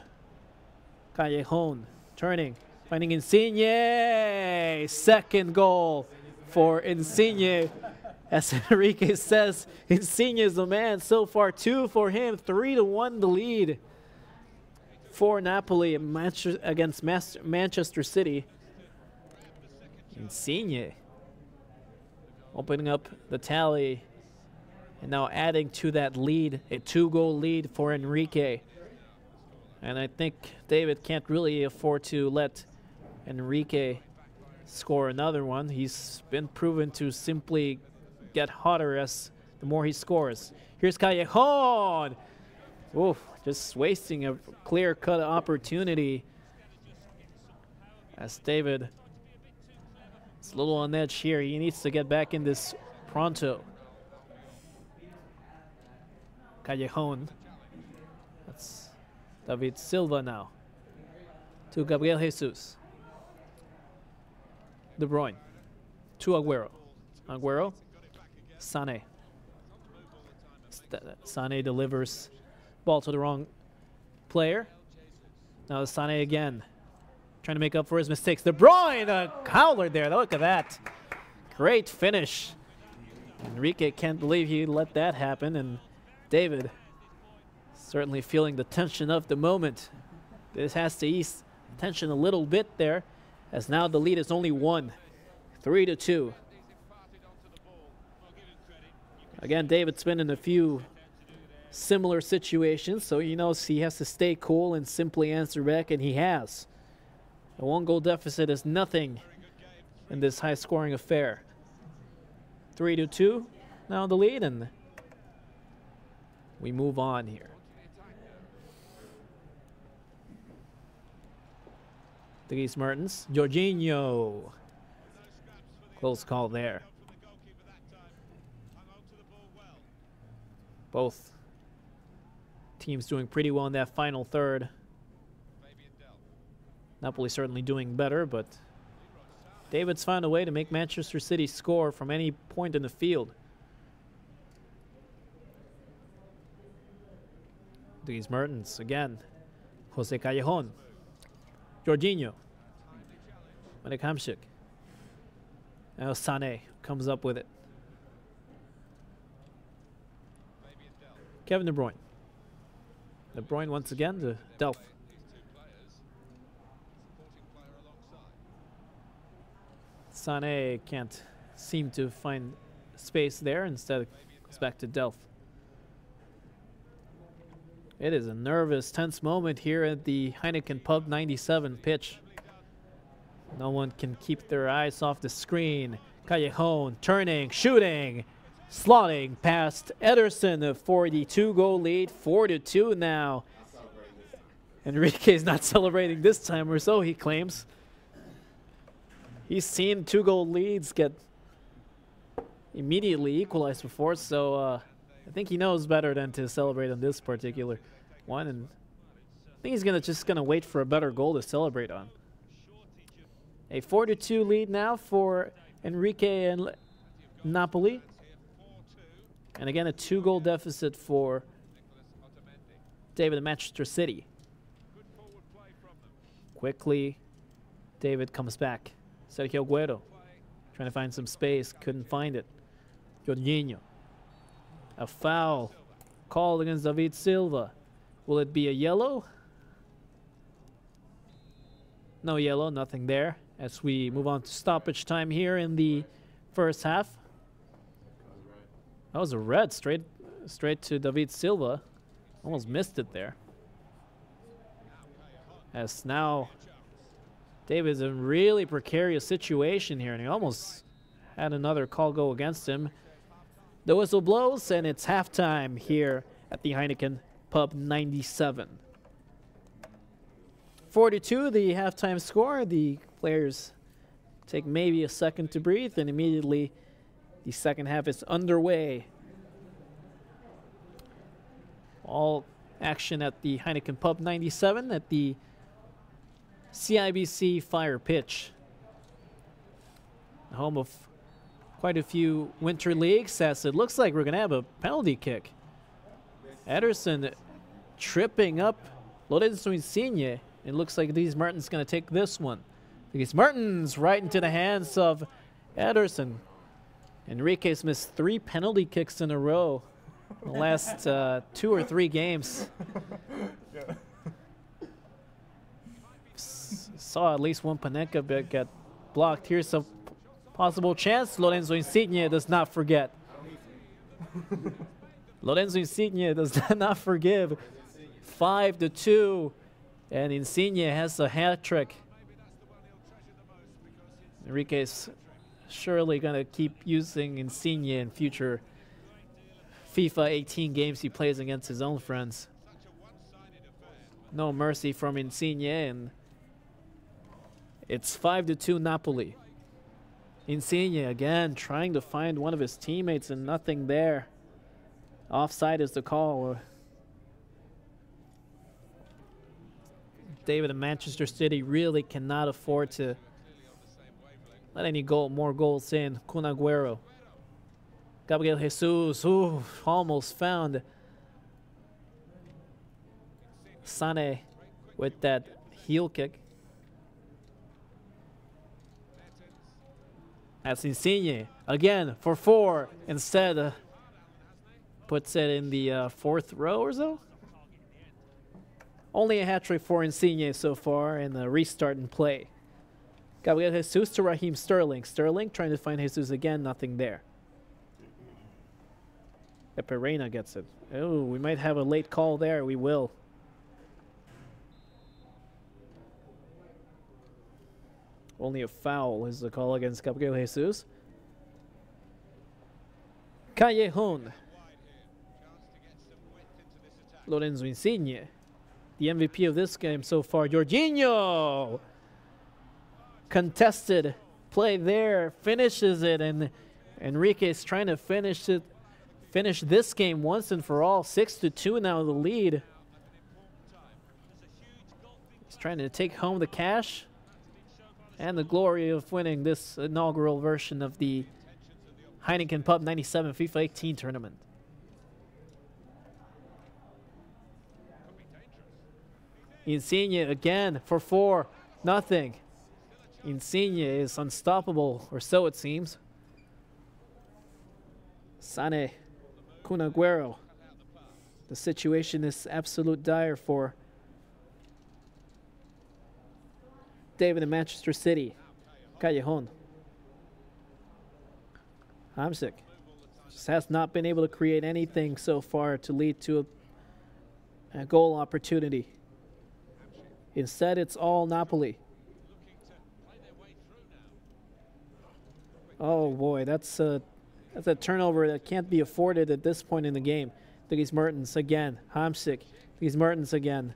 Callejon turning, finding Insigne. Second goal for Insigne. As Enrique says, Insigne is the man. So far, 2 for him. 3-1 the lead for Napoli against Manchester City. Insigne opening up the tally and now adding to that lead, a 2-goal lead for Enrique. And I think David can't really afford to let Enrique score another one. He's been proven to simply get hotter as the more he scores. Here's Callejon. Oof, just wasting a clear-cut opportunity as David is a little on edge here. He needs to get back in this pronto. Callejon. That's David Silva now. To Gabriel Jesus. De Bruyne. To Aguero. Aguero. Sané. Sané delivers ball to the wrong player. Now Sané again. Trying to make up for his mistakes. De Bruyne, a howler there. Look at that. Great finish. Enrique can't believe he let that happen. And David certainly feeling the tension of the moment. This has to ease tension a little bit there, as now the lead is only 1. 3-2. Again, David's been in a few similar situations, so he knows he has to stay cool and simply answer back, and he has. A 1-goal deficit is nothing in this high-scoring affair. 3-2 now the lead, and we move on here. Dries Mertens, Jorginho. Close call there. Both teams doing pretty well in that final third. Napoli certainly doing better, but David's found a way to make Manchester City score from any point in the field. Dries Mertens again. Jose Callejon. Jorginho. Marek Hamšík. Now Sané comes up with it. Kevin De Bruyne. De Bruyne once again to Delph. Sané can't seem to find space there. Instead, goes back to Delph. It is a nervous, tense moment here at the Heineken Pub97 pitch. No one can keep their eyes off the screen. Callejon turning, shooting, slotting past Ederson. A 42-goal lead, 4-2 now. Enrique is not celebrating this time, or so he claims. He's seen 2-goal leads get immediately equalized before, so I think he knows better than to celebrate on this particular one, and I think he's just gonna wait for a better goal to celebrate on. A 4-2 lead now for Enrique and Napoli, and again a 2-goal deficit for David and Manchester City. Quickly, David comes back. Sergio Aguero trying to find some space, couldn't find it. Jorginho. A foul called against David Silva. Will it be a yellow? No yellow, nothing there. As we move on to stoppage time here in the first half. That was a red straight to David Silva. Almost missed it there. As now David's in a really precarious situation here, and he almost had another call go against him. The whistle blows, and it's halftime here at the Heineken Pub97. 4-2, the halftime score. The players take maybe a second to breathe, and immediately the second half is underway. All action at the Heineken Pub97 at the CIBC Fire Pitch, home of quite a few winter leagues, as it looks like we're going to have a penalty kick. Ederson tripping up Lorenzo Insigne. It looks like Dries Mertens going to take this one. Dries Mertens right into the hands of Ederson. Enrique's missed 3 penalty kicks in a row in the last 2 or 3 games. Saw at least one Panenka bit get blocked. Here's a possible chance. Lorenzo Insigne does not forget. Lorenzo Insigne does not forgive. 5-2, and Insigne has a hat trick. Enrique's surely going to keep using Insigne in future FIFA 18 games he plays against his own friends. No mercy from Insigne, and it's 5-2 Napoli. Insigne again trying to find one of his teammates, and nothing there. Offside is the call. David and Manchester City really cannot afford to let any more goals in. Kun Agüero. Gabriel Jesus, ooh, almost found Sané with that heel kick. That's Insigne again for 4. Instead, puts it in the 4th row or so. Only a hat-trick for Insigne so far, and a restart in play. Gabriel Jesus to Raheem Sterling. Sterling trying to find Jesus again, nothing there. Pereyna gets it. Oh, we might have a late call there. We will. Only a foul is the call against Gabriel Jesus. Callejon. Lorenzo Insigne. The MVP of this game so far, Jorginho. Contested play there, finishes it, and Enrique is trying to finish this game once and for all. 6-2 now the lead. He's trying to take home the cash and the glory of winning this inaugural version of the Heineken Pub97 FIFA 18 tournament. Insigne again for 4-0. Insigne is unstoppable, or so it seems. Sané, Kun Agüero. The situation is absolute dire for David in Manchester City. Callejon. Hamsik just has not been able to create anything so far to lead to a goal opportunity. Instead, it's all Napoli. Oh boy, that's a turnover that can't be afforded at this point in the game. Dries Mertens again. Hamsik. Dries Mertens again.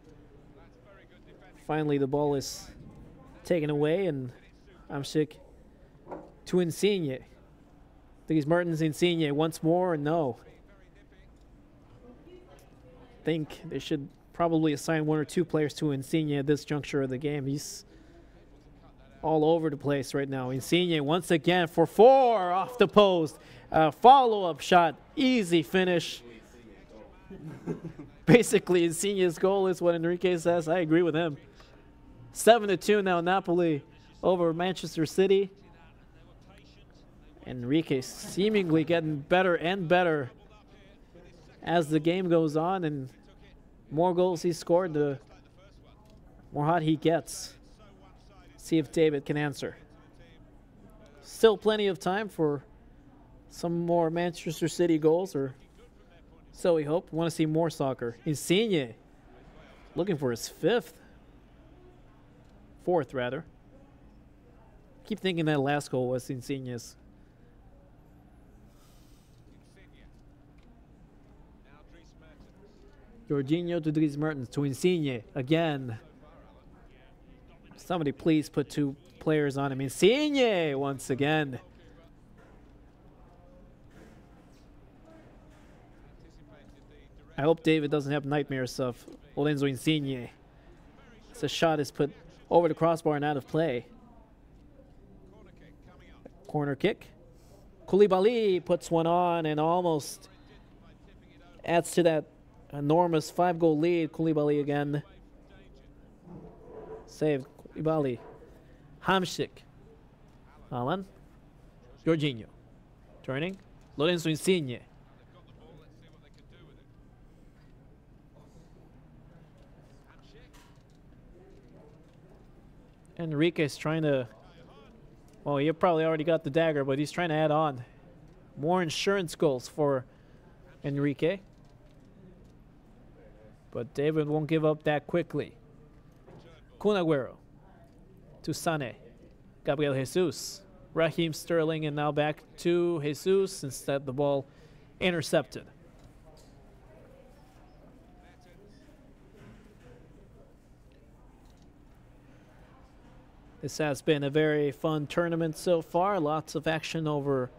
Finally, the ball is taken away, and Hamsik to Insigne. Dries Mertens, Insigne once more. No. I think they should probably assign 1 or 2 players to Insigne at this juncture of the game. He's all over the place right now. Insigne once again for 4 off the post. Follow-up shot. Easy finish. Basically, Insigne's goal is what Enrique says. I agree with him. 7-2 now, Napoli over Manchester City. Enrique seemingly getting better and better as the game goes on, and more goals he scored, the more hot he gets. See if David can answer. Still plenty of time for some more Manchester City goals, or so we hope. Want to see more soccer. Insigne looking for his 4th rather. Keep thinking that last goal was Insigne's. Jorginho to Dries Mertens to Insigne again. Somebody please put 2 players on him. Insigne once again. I hope David doesn't have nightmares of Lorenzo Insigne. The shot is put over the crossbar and out of play. Corner kick. Koulibaly puts one on and almost adds to that enormous 5-goal lead. Koulibaly again. Saved. Koulibaly. Hamsik. Alan. Jorginho. Turning. Lorenzo Insigne. Enrique's trying to, well, he probably already got the dagger, but he's trying to add on more insurance goals for Enrique. But David won't give up that quickly. Kun Agüero to Sané. Gabriel Jesus. Raheem Sterling, and now back to Jesus. Instead, the ball intercepted. This has been a very fun tournament so far. Lots of action over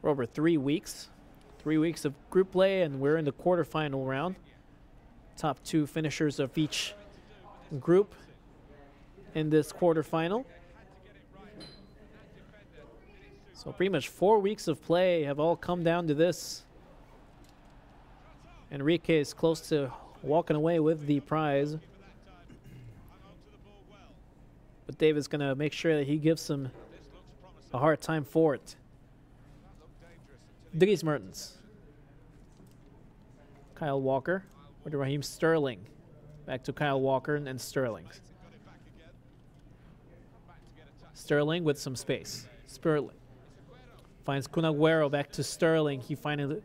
3 weeks. 3 weeks of group play, and we're in the quarterfinal round. Top 2 finishers of each group in this quarterfinal. So pretty much 4 weeks of play have all come down to this. Enrique is close to walking away with the prize. But David's going to make sure that he gives him a hard time for it. Dries Mertens. Kyle Walker. Or to Raheem Sterling. Back to Kyle Walker and Sterling. Sterling with some space. Sterling finds Kun Agüero, back to Sterling. He finally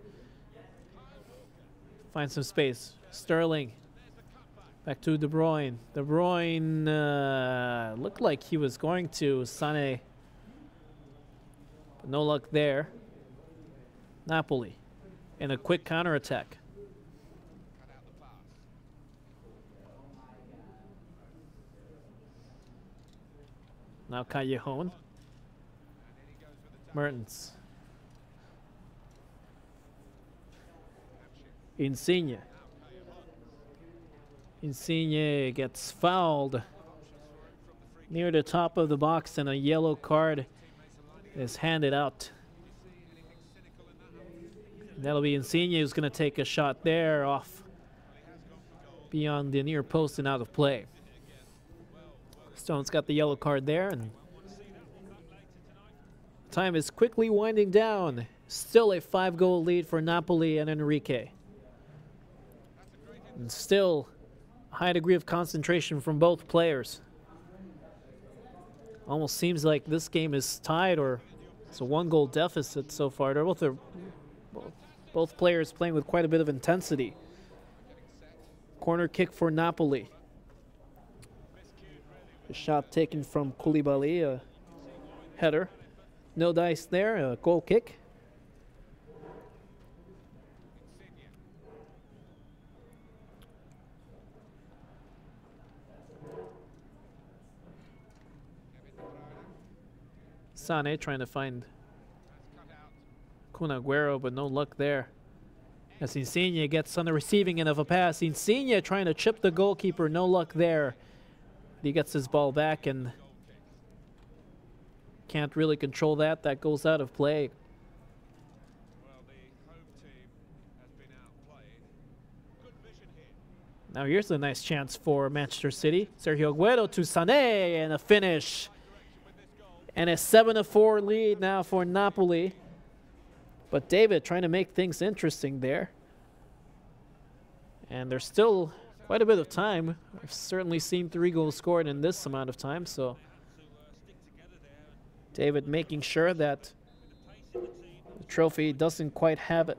finds some space. Sterling back to De Bruyne. De Bruyne looked like he was going to Sané, but no luck there. Napoli in a quick counterattack. Now Callejon. Mertens. Insigne. Insigne gets fouled near the top of the box, and a yellow card is handed out. That'll be Insigne who's going to take a shot there off beyond the near post and out of play. Stone's got the yellow card there, and time is quickly winding down. Still a 5-goal lead for Napoli and Enrique. And still a high degree of concentration from both players. Almost seems like this game is tied, or it's a 1-goal deficit so far. They're both players playing with quite a bit of intensity. Corner kick for Napoli. A shot taken from Koulibaly, a header. No dice there, a goal kick. Sané trying to find Kun Agüero, but no luck there. As Insigne gets on the receiving end of a pass. Insigne trying to chip the goalkeeper, no luck there. He gets his ball back and can't really control that. That goes out of play. Now here's a nice chance for Manchester City. Sergio Aguero to Sané, and a finish. And a 7-4 lead now for Napoli. But David trying to make things interesting there. And there's still quite a bit of time. I've certainly seen 3 goals scored in this amount of time, so David making sure that the trophy doesn't quite have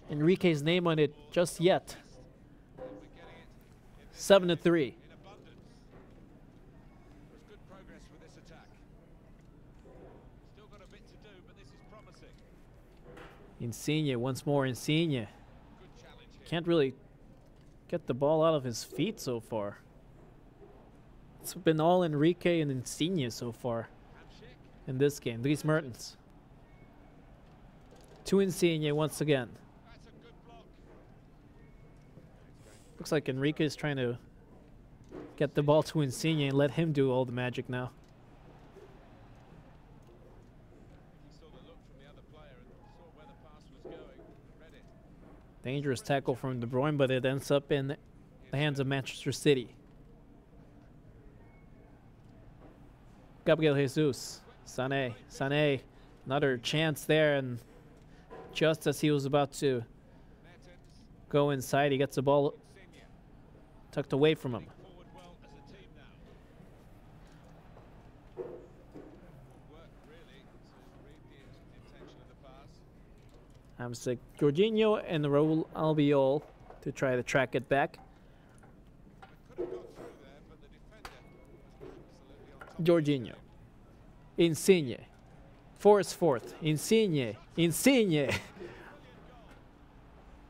Enrique's name on it just yet. 7-3. Insigne once more. Insigne can't really get the ball out of his feet so far. It's been all Enrique and Insigne so far in this game. Dries Mertens to Insigne once again. Looks like Enrique is trying to get the ball to Insigne and let him do all the magic now. Dangerous tackle from De Bruyne, but it ends up in the hands of Manchester City. Gabriel Jesus. Sané. Another chance there, and just as he was about to go inside, he gets the ball tucked away from him. Hamsik Jorginho and Raul Albiol to try to track it back. Jorginho. Insigne. Force fourth. Insigne.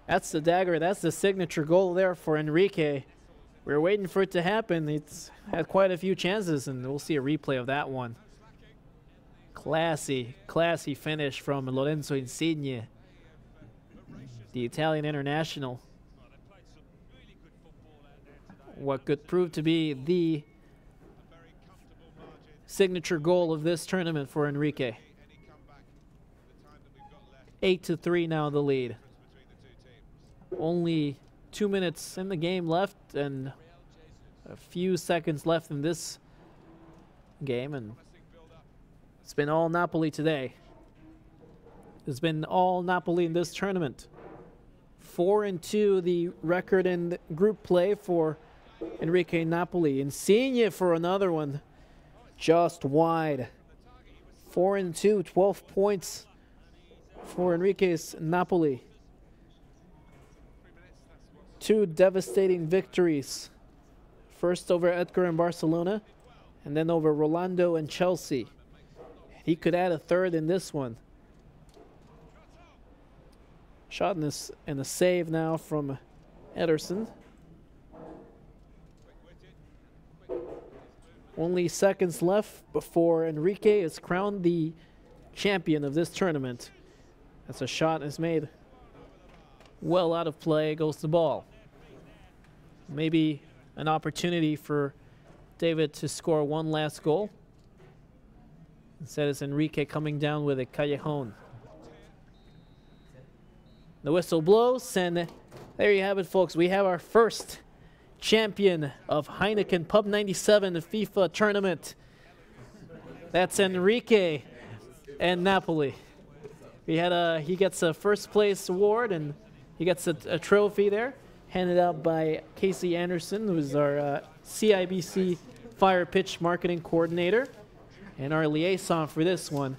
That's the dagger. That's the signature goal there for Enrique. We're waiting for it to happen. It's had quite a few chances, and we'll see a replay of that one. Classy finish from Lorenzo Insigne. the Italian international. What could prove to be the signature goal of this tournament for Enrique. 8-3 now the lead. Only 2 minutes in the game left and a few seconds left in this game, and it's been all Napoli today. It's been all Napoli in this tournament. 4-2 the record in group play for Enrique Napoli. Insigne for another one, just wide. 4-2, 12 points for Enrique's Napoli. 2 devastating victories. First over Edgar in Barcelona, and then over Rolando and Chelsea. He could add a third in this one. Shot in this and a save now from Ederson. Only seconds left before Enrique is crowned the champion of this tournament. As a shot is made well out of play, goes the ball. Maybe an opportunity for David to score one last goal. Instead, it's Enrique coming down with a Callejon. The whistle blows, and there you have it, folks. We have our first champion of Heineken Pub97 FIFA Tournament. That's Enrique and Napoli. He gets a first place award, and he gets a trophy there, handed out by Casey Anderson, who's our CIBC Fire Pitch Marketing Coordinator, and our liaison for this one.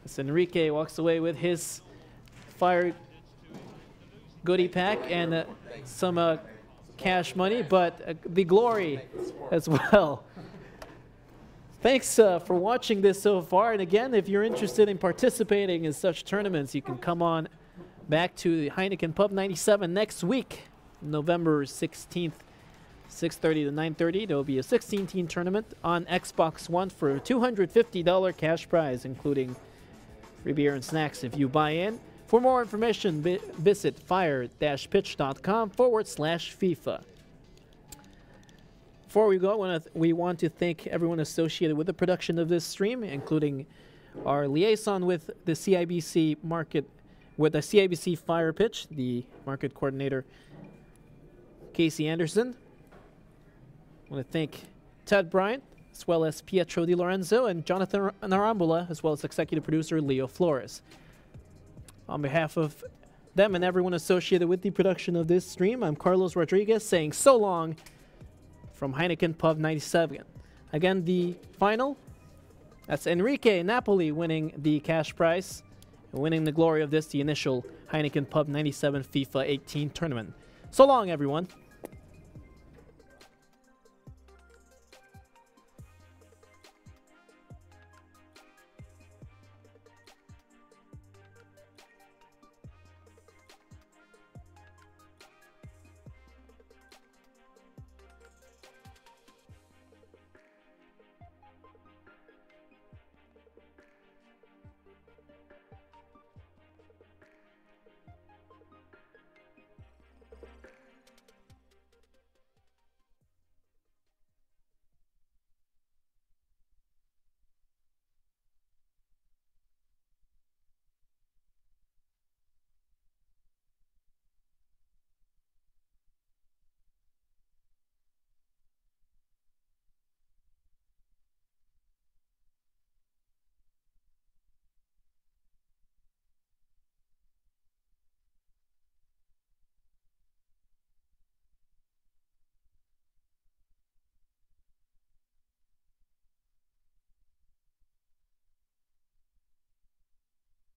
As Enrique walks away with his Fire goodie pack and some cash money, but the glory as well. Thanks for watching this so far, and again, if you're interested in participating in such tournaments, you can come on back to the Heineken Pub97 next week, November 16th, 6:30 to 9:30. There will be a 16-team tournament on Xbox One for a $250 cash prize, including free beer and snacks if you buy in. For more information, visit fire-pitch.com/FIFA. Before we go, we want to thank everyone associated with the production of this stream, including our liaison with the CIBC Fire Pitch, the market coordinator, Casey Anderson. I want to thank Ted Bryant, as well as Pietro Di Lorenzo, and Jonathan Narambola, as well as executive producer Leo Flores. On behalf of them and everyone associated with the production of this stream, I'm Carlos Rodriguez saying so long from Heineken Pub97. Again, the final, that's Enrique Napoli winning the cash prize and winning the glory of this, the initial Heineken Pub97 FIFA 18 tournament. So long, everyone.